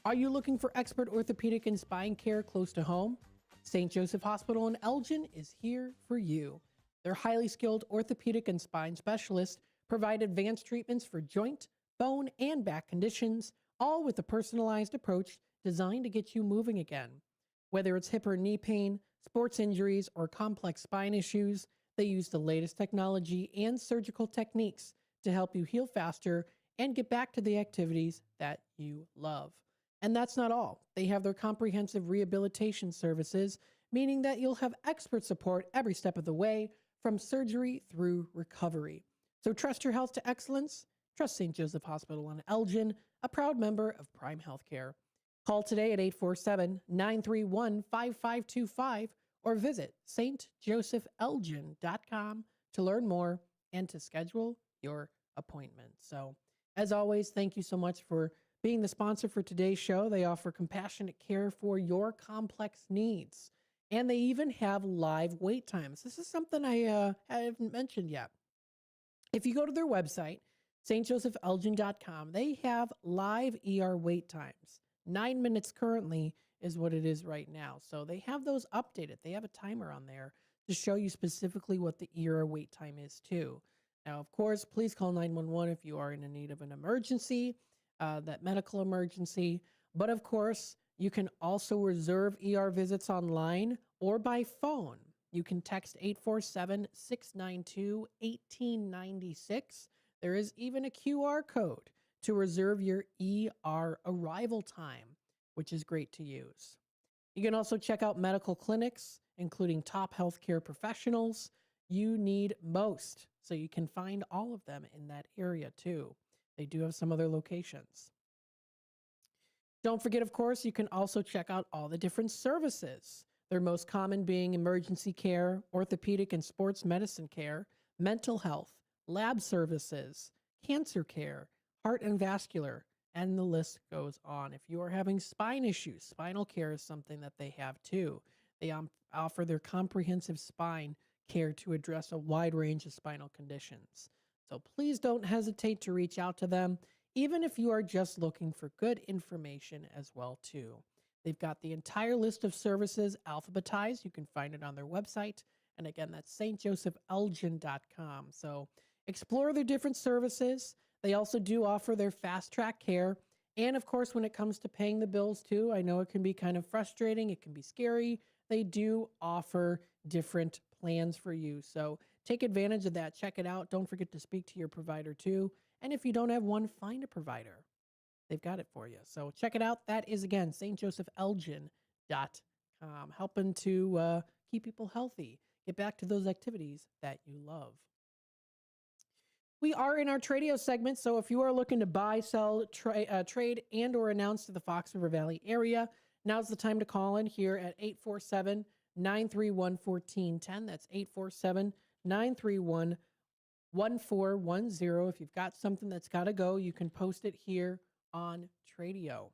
Are you looking for expert orthopedic and spine care close to home? St. Joseph Hospital in Elgin is here for you. Their highly skilled orthopedic and spine specialists provide advanced treatments for joint, bone, and back conditions, all with a personalized approach designed to get you moving again. Whether it's hip or knee pain, sports injuries, or complex spine issues, they use the latest technology and surgical techniques to help you heal faster and get back to the activities that you love. And that's not all. They have their comprehensive rehabilitation services, meaning that you'll have expert support every step of the way, from surgery through recovery. So trust your health to excellence. Trust St. Joseph Hospital in Elgin, a proud member of Prime Healthcare. Call today at 847-931-5525 or visit stjosephελgin.com to learn more and to schedule your appointment. So, as always, thank you so much for being the sponsor for today's show. They offer compassionate care for your complex needs, and they even have live wait times. This is something I haven't mentioned yet. If you go to their website, stjosephελgin.com, they have live ER wait times. 9 minutes currently is what it is right now. So they have those updated. They have a timer on there to show you specifically what the ER wait time is too. Now, of course, please call 911 if you are in need of an emergency, that medical emergency. But of course, you can also reserve ER visits online or by phone. You can text 847-692-1896. There is even a QR code to reserve your ER arrival time, which is great to use. You can also check out medical clinics, including top healthcare professionals you need most. So you can find all of them in that area too. They do have some other locations. Don't forget, of course, you can also check out all the different services. Their most common being emergency care, orthopedic and sports medicine care, mental health, lab services, cancer care, heart and vascular, and the list goes on. If you are having spine issues, spinal care is something that they have too. They offer their comprehensive spine care to address a wide range of spinal conditions. So please don't hesitate to reach out to them, even if you are just looking for good information as well too. They've got the entire list of services alphabetized. You can find it on their website. And again, that's stjosephελgin.com. So explore their different services. They also do offer their fast track care. And of course, when it comes to paying the bills too, I know it can be kind of frustrating. It can be scary. They do offer different plans for you. So take advantage of that. Check it out. Don't forget to speak to your provider too. And if you don't have one, find a provider. They've got it for you. So check it out. That is, again, stjosephελgin.com, helping to keep people healthy, get back to those activities that you love. We are in our Tradio segment, so if you are looking to buy, sell, trade, and or announce to the Fox River Valley area, now's the time to call in here at 847-931-1410. That's 847-931-1410. If you've got something that's got to go, you can post it here on Tradio.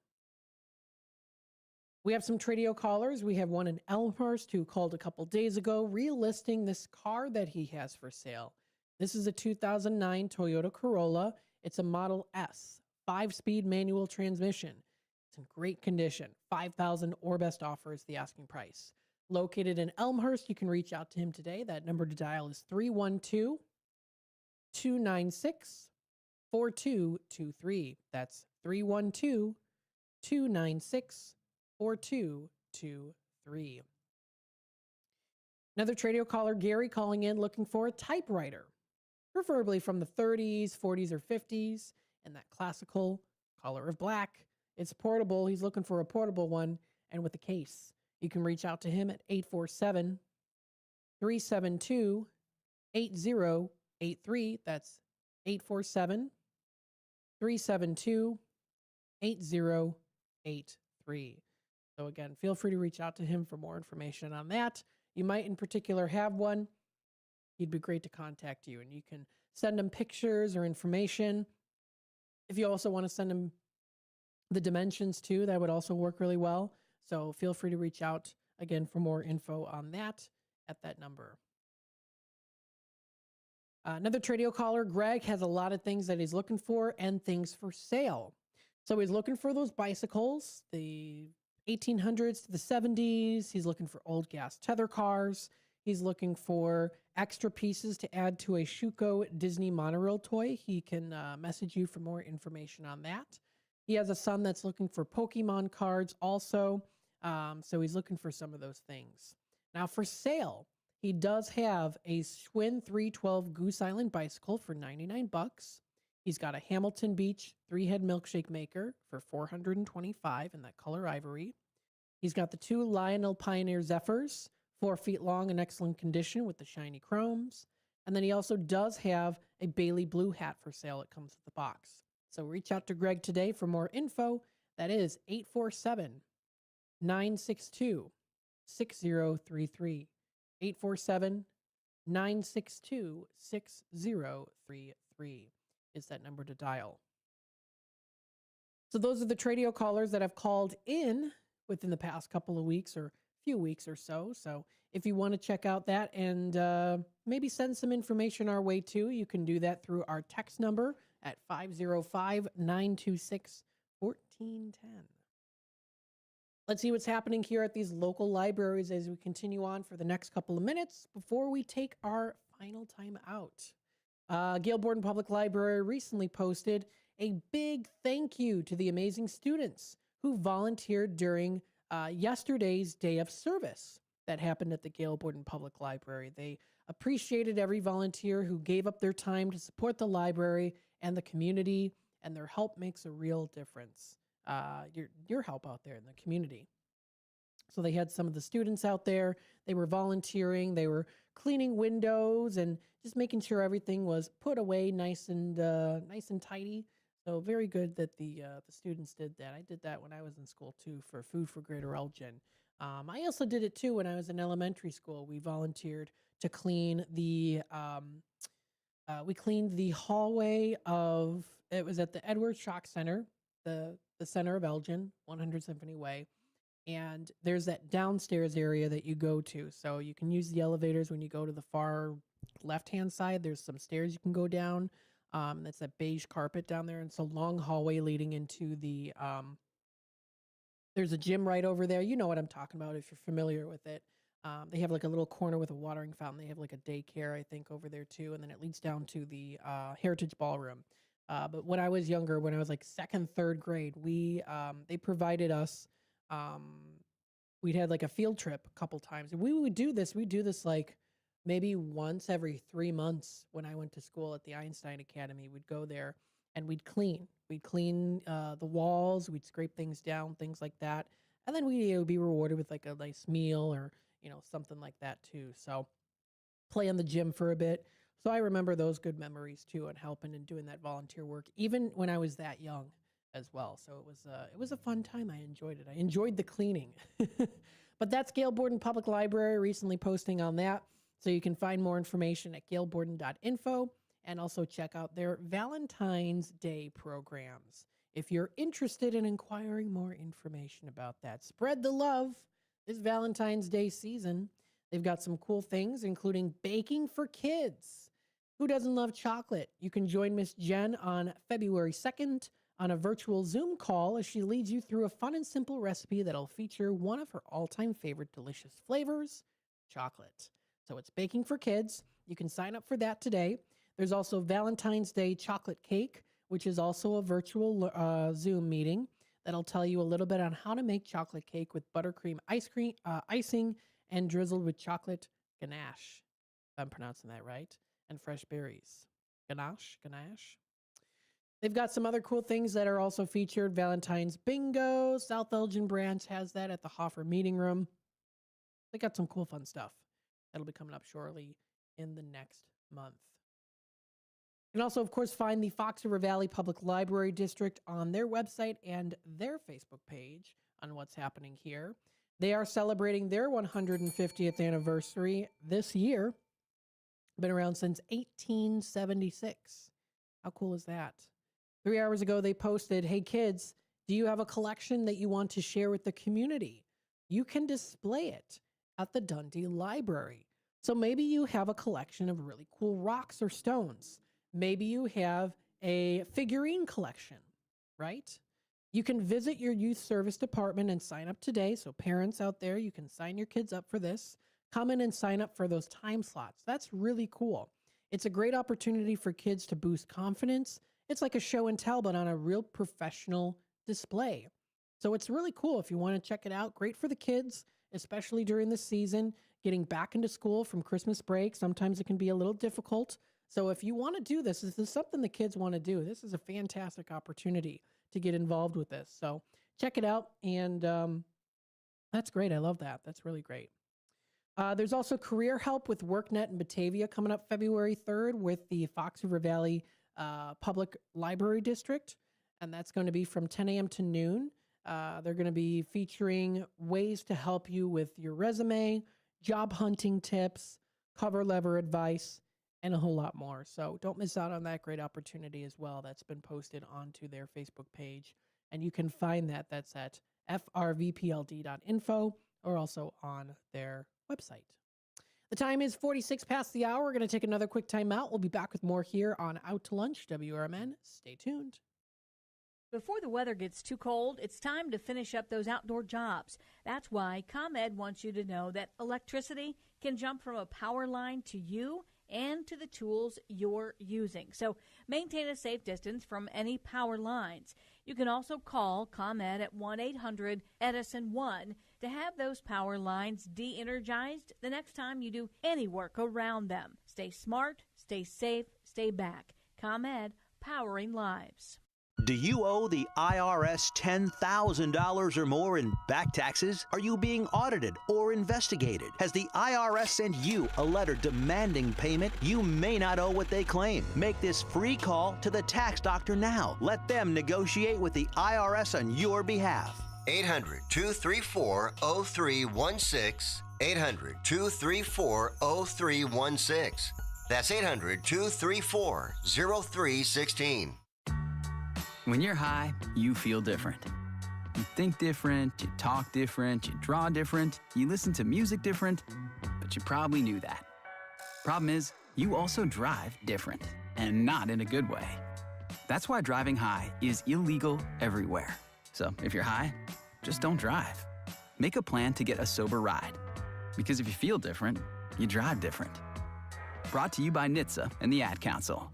We have some Tradio callers. We have one in Elmhurst who called a couple days ago, relisting this car that he has for sale. This is a 2009 Toyota Corolla. It's a Model S, 5-speed manual transmission. It's in great condition. $5,000 or best offer is the asking price. Located in Elmhurst, you can reach out to him today. That number to dial is 312-296-4223. That's 312-296-4223. Another Tradio caller, Gary, calling in looking for a typewriter, preferably from the 30s, 40s, or 50s, in that classical color of black. It's portable. He's looking for a portable one and with a case. You can reach out to him at 847-372-8083. That's 847-372-8083. So again, feel free to reach out to him for more information on that. You might in particular have one. He'd be great to contact you, and you can send him pictures or information. If you also want to send him the dimensions too, that would also work really well. So feel free to reach out again for more info on that at that number. Another Tradio caller, Greg, has a lot of things that he's looking for and things for sale. So he's looking for those bicycles, the 1800s to the 70s. He's looking for old gas tether cars. He's looking for extra pieces to add to a Shuko Disney monorail toy. He can message you for more information on that. He has a son that's looking for Pokemon cards also. So he's looking for some of those things. Now for sale, he does have a Schwinn 312 Goose Island bicycle for $99. He's got a Hamilton Beach 3-head milkshake maker for $425 in that color ivory. He's got the 2 Lionel Pioneer Zephyrs, 4 feet long in excellent condition with the shiny chromes. And then he also does have a Bailey Blue hat for sale. It comes with the box. So reach out to Greg today for more info. That is 847-962-6033. 847-962-6033 is that number to dial. So those are the Tradio callers that have called in within the past couple of weeks or few weeks or so. So if you want to check out that and maybe send some information our way too, you can do that through our text number at 505-926-1410. Let's see what's happening here at these local libraries as we continue on for the next couple of minutes before we take our final time out. Gail Borden Public Library recently posted a big thank you to the amazing students who volunteered during yesterday's day of service that happened at the Gail Borden Public Library. They appreciated every volunteer who gave up their time to support the library and the community, and their help makes a real difference. Your help out there in the community. So they had some of the students out there. They were volunteering. They were cleaning windows and just making sure everything was put away nice and tidy. So very good that the students did that. I did that when I was in school too for Food for Greater Elgin. I also did it too when I was in elementary school. We volunteered to clean the hallway of, it was at the Edward Shock Center, the center of Elgin, 100 Symphony Way. And there's that downstairs area that you go to. So you can use the elevators when you go to the far left-hand side. There's some stairs you can go down. That's that beige carpet down there. And it's a long hallway leading into the, there's a gym right over there. You know what I'm talking about if you're familiar with it. They have like a little corner with a watering fountain. They have like a daycare, I think, over there too. And then it leads down to the Heritage Ballroom. But when I was younger, when I was like second, third grade, they provided us, we'd had like a field trip a couple times. And we would do this. We'd do this like maybe once every 3 months when I went to school at the Einstein Academy. We'd go there and we'd clean. We'd clean the walls. We'd scrape things down, things like that. And then we'd be rewarded with like a nice meal or, something like that too. So play in the gym for a bit. So I remember those good memories too and helping and doing that volunteer work, even when I was that young as well. So it was a fun time. I enjoyed it. I enjoyed the cleaning. But that's Gail Borden Public Library recently posting on that. So you can find more information at gailborden.info and also check out their Valentine's Day programs. If you're interested in inquiring more information about that, spread the love this Valentine's Day season. They've got some cool things, including baking for kids. Who doesn't love chocolate? You can join Miss Jen on February 2nd on a virtual Zoom call as she leads you through a fun and simple recipe that'll feature one of her all-time favorite delicious flavors, chocolate. So it's baking for kids. You can sign up for that today. There's also Valentine's Day chocolate cake, which is also a virtual Zoom meeting that'll tell you a little bit on how to make chocolate cake with buttercream icing and drizzled with chocolate ganache, if I'm pronouncing that right, and fresh berries. Ganache. They've got some other cool things that are also featured. Valentine's Bingo. South Elgin branch has that at the Hoffer Meeting Room. They got some cool, fun stuff that'll be coming up shortly in the next month. You can also, of course, find the Fox River Valley Public Library District on their website and their Facebook page on what's happening here. They are celebrating their 150th anniversary this year. Been around since 1876. How cool is that? 3 hours ago, they posted, hey kids, do you have a collection that you want to share with the community? You can display it at the Dundee Library. So maybe you have a collection of really cool rocks or stones. Maybe you have a figurine collection, right? You can visit your youth service department and sign up today. So parents out there, you can sign your kids up for this. Come in and sign up for those time slots. That's really cool. It's a great opportunity for kids to boost confidence. It's like a show and tell, but on a real professional display. So it's really cool if you want to check it out. Great for the kids, especially during the season, getting back into school from Christmas break. Sometimes it can be a little difficult. So if you want to do this is something the kids want to do. This is a fantastic opportunity to get involved with this. So check it out. And that's great. I love that. That's really great. There's also career help with WorkNet in Batavia coming up February 3rd with the Fox River Valley Public Library District. And that's going to be from 10 a.m. to noon. They're going to be featuring ways to help you with your resume, job hunting tips, cover letter advice, and a whole lot more. So don't miss out on that great opportunity as well. That's been posted onto their Facebook page. And you can find that. That's at frvpld.info or also on their website. The time is 46 past the hour. We're going to take another quick time out. We'll be back with more here on Out to Lunch, WRMN. Stay tuned. Before the weather gets too cold, it's time to finish up those outdoor jobs. That's why ComEd wants you to know that electricity can jump from a power line to you and to the tools you're using. So maintain a safe distance from any power lines. You can also call ComEd at 1-800-EDISON-1 to have those power lines de-energized the next time you do any work around them. Stay smart, stay safe, stay back. ComEd, powering lives. Do you owe the IRS $10,000 or more in back taxes? Are you being audited or investigated? Has the IRS sent you a letter demanding payment? You may not owe what they claim. Make this free call to the tax doctor now. Let them negotiate with the IRS on your behalf. 800-234-0316. 800-234-0316. That's 800-234-0316. When you're high, you feel different. You think different, you talk different, you draw different, you listen to music different, but you probably knew that. Problem is, you also drive different, and not in a good way. That's why driving high is illegal everywhere. So if you're high, just don't drive. Make a plan to get a sober ride. Because if you feel different, you drive different. Brought to you by NHTSA and the Ad Council.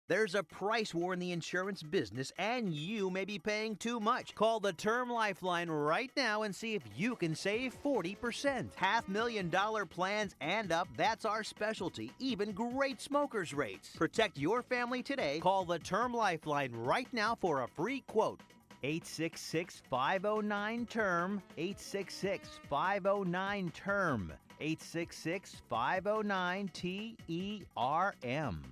There's a price war in the insurance business, and you may be paying too much. Call the Term Lifeline right now and see if you can save 40%. $500,000 plans and up, that's our specialty. Even great smokers' rates. Protect your family today. Call the Term Lifeline right now for a free quote. 866-509-TERM. 866-509-TERM. 866-509-TERM.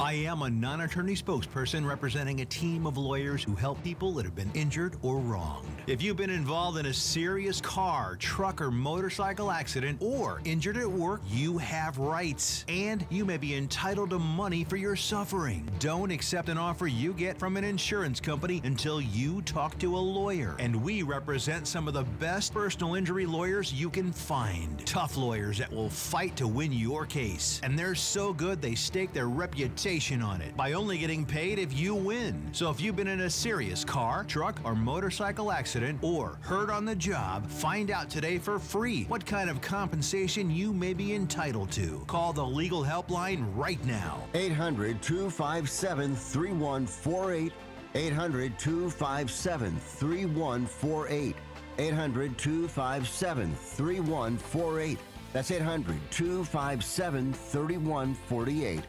I am a non-attorney spokesperson representing a team of lawyers who help people that have been injured or wronged. If you've been involved in a serious car, truck, or motorcycle accident or injured at work, you have rights, and you may be entitled to money for your suffering. Don't accept an offer you get from an insurance company until you talk to a lawyer, and we represent some of the best personal injury lawyers you can find. Tough lawyers that will fight to win your case, and they're so good they stake their reputation on it by only getting paid if you win. So if you've been in a serious car, truck, or motorcycle accident or hurt on the job, find out today for free what kind of compensation you may be entitled to. Call the legal helpline right now. 800-257-3148. 800-257-3148. 800-257-3148. That's 800-257-3148.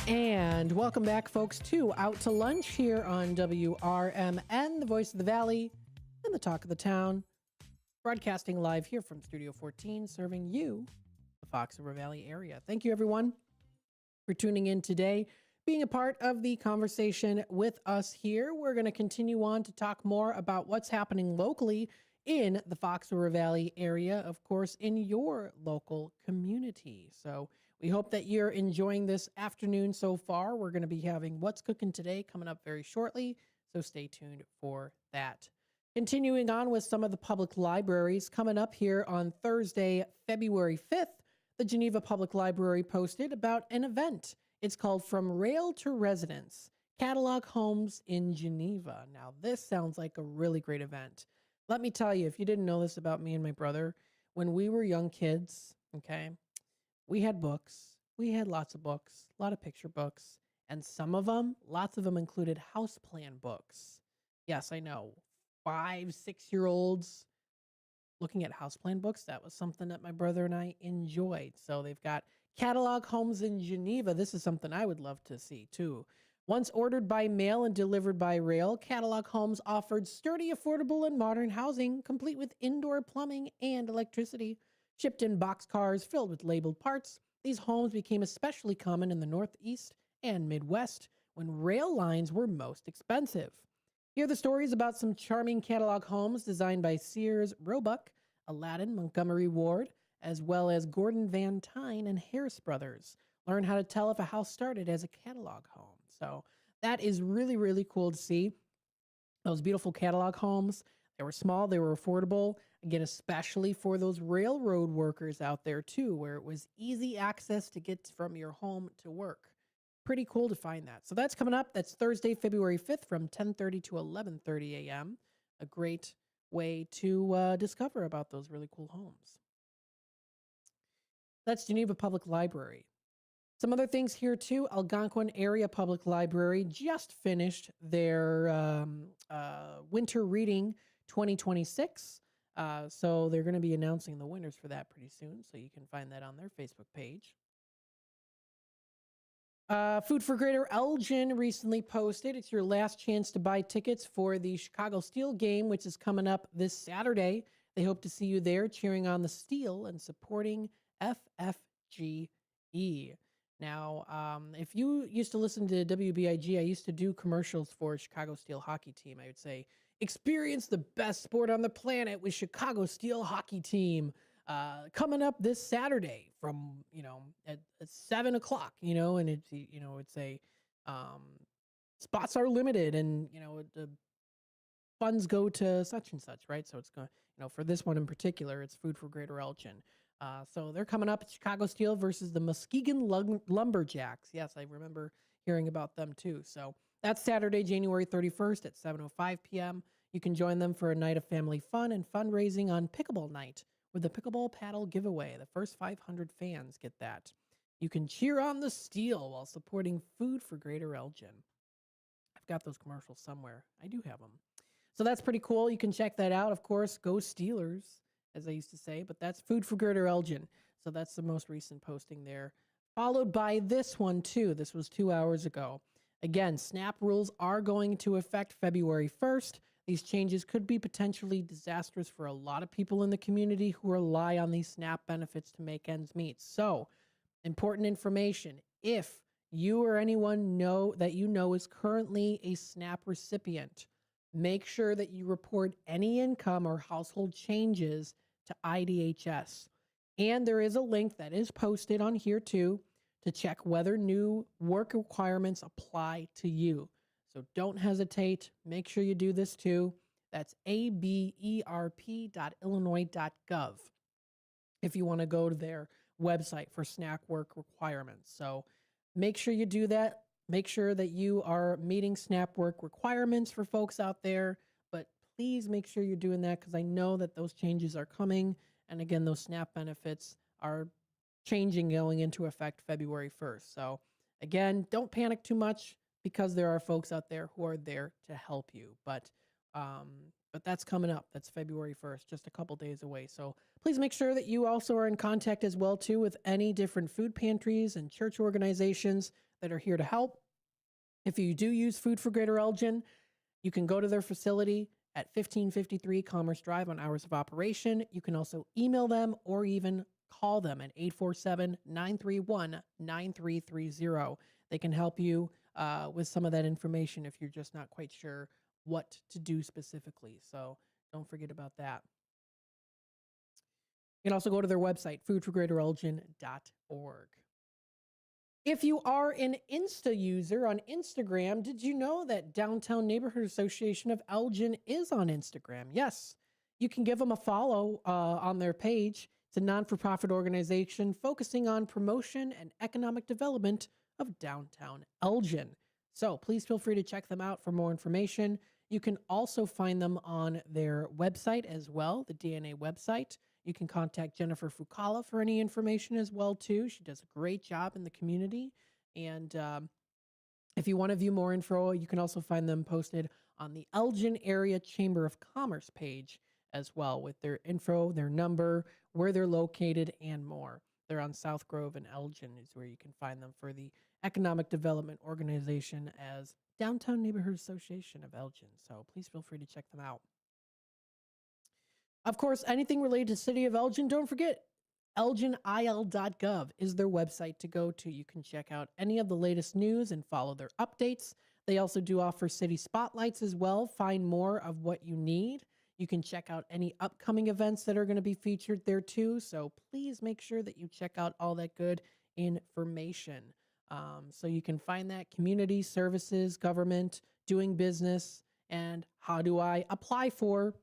And welcome back, folks, to Out to Lunch here on WRMN, the voice of the valley and the talk of the town. Broadcasting live here from Studio 14, serving you, the Fox River Valley area. Thank you, everyone, for tuning in today, being a part of the conversation with us here. We're going to continue on to talk more about what's happening locally in the Fox River Valley area, of course, in your local community. So we hope that you're enjoying this afternoon so far. We're going to be having What's Cooking Today coming up very shortly, so stay tuned for that. Continuing on with some of the public libraries, coming up here on Thursday, February 5th, the Geneva Public Library posted about an event. It's called From Rail to Residence, Catalog Homes in Geneva. Now, this sounds like a really great event. Let me tell you, if you didn't know this about me and my brother, when we were young kids, okay, we had books. We had lots of books, a lot of picture books, and lots of them included house plan books. Yes, I know, 5-6-year-olds looking at house plan books. That was something that my brother and I enjoyed. So they've got Catalog Homes in Geneva. This is something I would love to see too. Once ordered by mail and delivered by rail, Catalog Homes offered sturdy, affordable, and modern housing, complete with indoor plumbing and electricity. Shipped in boxcars filled with labeled parts, these homes became especially common in the Northeast and Midwest when rail lines were most expensive. Hear the stories about some charming catalog homes designed by Sears Roebuck, Aladdin Montgomery Ward, as well as Gordon Van Tyne and Harris Brothers. Learn how to tell if a house started as a catalog home. So that is really, really cool to see. Those beautiful catalog homes. They were small, they were affordable. Again, especially for those railroad workers out there too, where it was easy access to get from your home to work. Pretty cool to find that. So that's coming up. That's Thursday, February 5th from 10:30 to 11:30 a.m. A great way to discover about those really cool homes. That's Geneva Public Library. Some other things here too. Algonquin Area Public Library just finished their winter reading 2026. So they're going to be announcing the winners for that pretty soon. So you can find that on their Facebook page. Food for Greater Elgin recently posted, it's your last chance to buy tickets for the Chicago Steel game, which is coming up this Saturday. They hope to see you there cheering on the Steel and supporting FFGE. Now, if you used to listen to WBIG, I used to do commercials for Chicago Steel hockey team. I would say, experience the best sport on the planet with Chicago Steel hockey team. Coming up this Saturday from, at 7 o'clock, and it's a, spots are limited and, the funds go to such and such, right? So it's going, for this one in particular, it's Food for Greater Elgin. So they're coming up at Chicago Steel versus the Muskegon Lumberjacks. Yes, I remember hearing about them too. So that's Saturday, January 31st at 7:05 p.m. You can join them for a night of family fun and fundraising on Pickleball Night with the Pickleball Paddle giveaway. The first 500 fans get that. You can cheer on the Steel while supporting Food for Greater Elgin. I've got those commercials somewhere. I do have them. So that's pretty cool. You can check that out. Of course, go Steelers, as I used to say, but that's Food for Greater Elgin. So that's the most recent posting there. Followed by this one too. This was 2 hours ago. Again, SNAP rules are going to affect February 1st. These changes could be potentially disastrous for a lot of people in the community who rely on these SNAP benefits to make ends meet. So, important information. If you or anyone is currently a SNAP recipient, make sure that you report any income or household changes to IDHS. And there is a link that is posted on here too to check whether new work requirements apply to you. So don't hesitate. Make sure you do this too. That's aberp.illinois.gov if you want to go to their website for SNAP work requirements. So make sure you do that. Make sure that you are meeting SNAP work requirements for folks out there. But please make sure you're doing that because I know that those changes are coming. And again, those SNAP benefits are changing going into effect February 1st. So again, don't panic too much, because there are folks out there who are there to help you. But that's coming up. That's February 1st, just a couple days away. So please make sure that you also are in contact as well, too, with any different food pantries and church organizations that are here to help. If you do use Food for Greater Elgin, you can go to their facility at 1553 Commerce Drive on hours of operation. You can also email them or even call them at 847-931-9330. They can help you with some of that information if you're just not quite sure what to do specifically. So don't forget about that. You can also go to their website, foodforgreaterelgin.org. If you are an Insta user on Instagram, did you know that Downtown Neighborhood Association of Elgin is on Instagram? Yes, you can give them a follow on their page. It's a non-for-profit organization focusing on promotion and economic development of downtown Elgin. So please feel free to check them out for more information. You can also find them on their website as well, the DNA website. You can contact Jennifer Fukala for any information as well, too. She does a great job in the community. And if you want to view more info, you can also find them posted on the Elgin Area Chamber of Commerce page as well, with their info, their number, where they're located, and more. They're on South Grove and Elgin is where you can find them for the Economic Development Organization as Downtown Neighborhood Association of Elgin. So please feel free to check them out. Of course, anything related to City of Elgin, don't forget, elginil.gov is their website to go to. You can check out any of the latest news and follow their updates. They also do offer city spotlights as well. Find more of what you need. You can check out any upcoming events that are going to be featured there too. So please make sure that you check out all that good information. So you can find that community services, government, doing business, and how do I apply for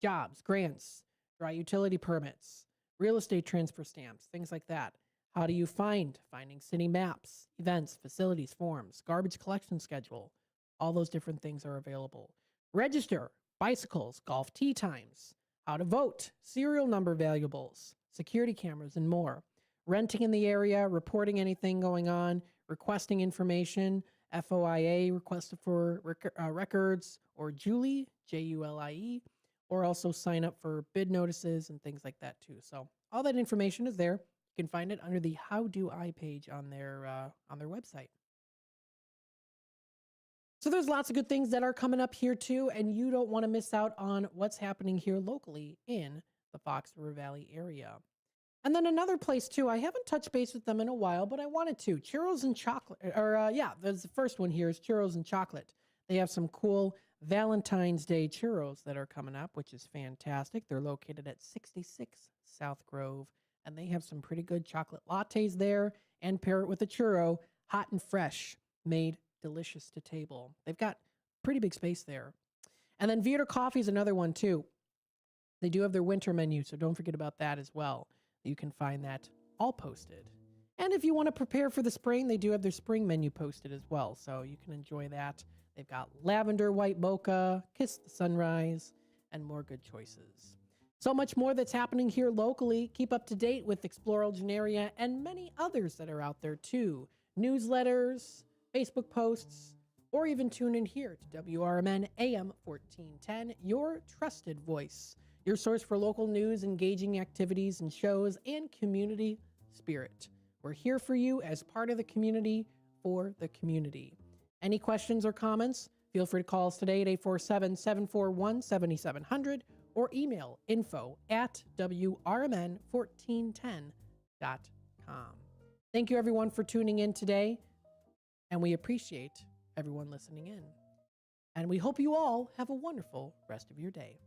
jobs, grants, dry utility permits, real estate transfer stamps, things like that. How do you finding city maps, events, facilities, forms, garbage collection schedule, all those different things are available. Register, bicycles, golf tee times, how to vote, serial number valuables, security cameras, and more. Renting in the area, reporting anything going on, requesting information, FOIA, request for records, or Julie, Julie, or also sign up for bid notices and things like that too. So all that information is there. You can find it under the How Do I page on their website. So there's lots of good things that are coming up here too, and you don't want to miss out on what's happening here locally in the Fox River Valley area. And then another place too, I haven't touched base with them in a while, but I wanted to. Churros and Chocolate, there's the first one here is Churros and Chocolate. They have some cool Valentine's Day churros that are coming up, which is fantastic. They're located at 66 South Grove, and they have some pretty good chocolate lattes there, and pair it with a churro, hot and fresh, made delicious to table. They've got pretty big space there. And then Viator Coffee is another one too. They do have their winter menu, so don't forget about that as well. You can find that all posted. And if you want to prepare for the spring, they do have their spring menu posted as well, so you can enjoy that. They've got lavender white mocha, kiss the sunrise, and more good choices. So much more that's happening here locally. Keep up to date with Explore Elgin Area and many others that are out there too. Newsletters, Facebook posts, or even tune in here to WRMN AM 1410, your trusted voice, your source for local news, engaging activities and shows, and community spirit. We're here for you as part of the community for the community. Any questions or comments? Feel free to call us today at 847-741-7700 or email info@WRMN1410.com. Thank you everyone for tuning in today, and we appreciate everyone listening in. And we hope you all have a wonderful rest of your day.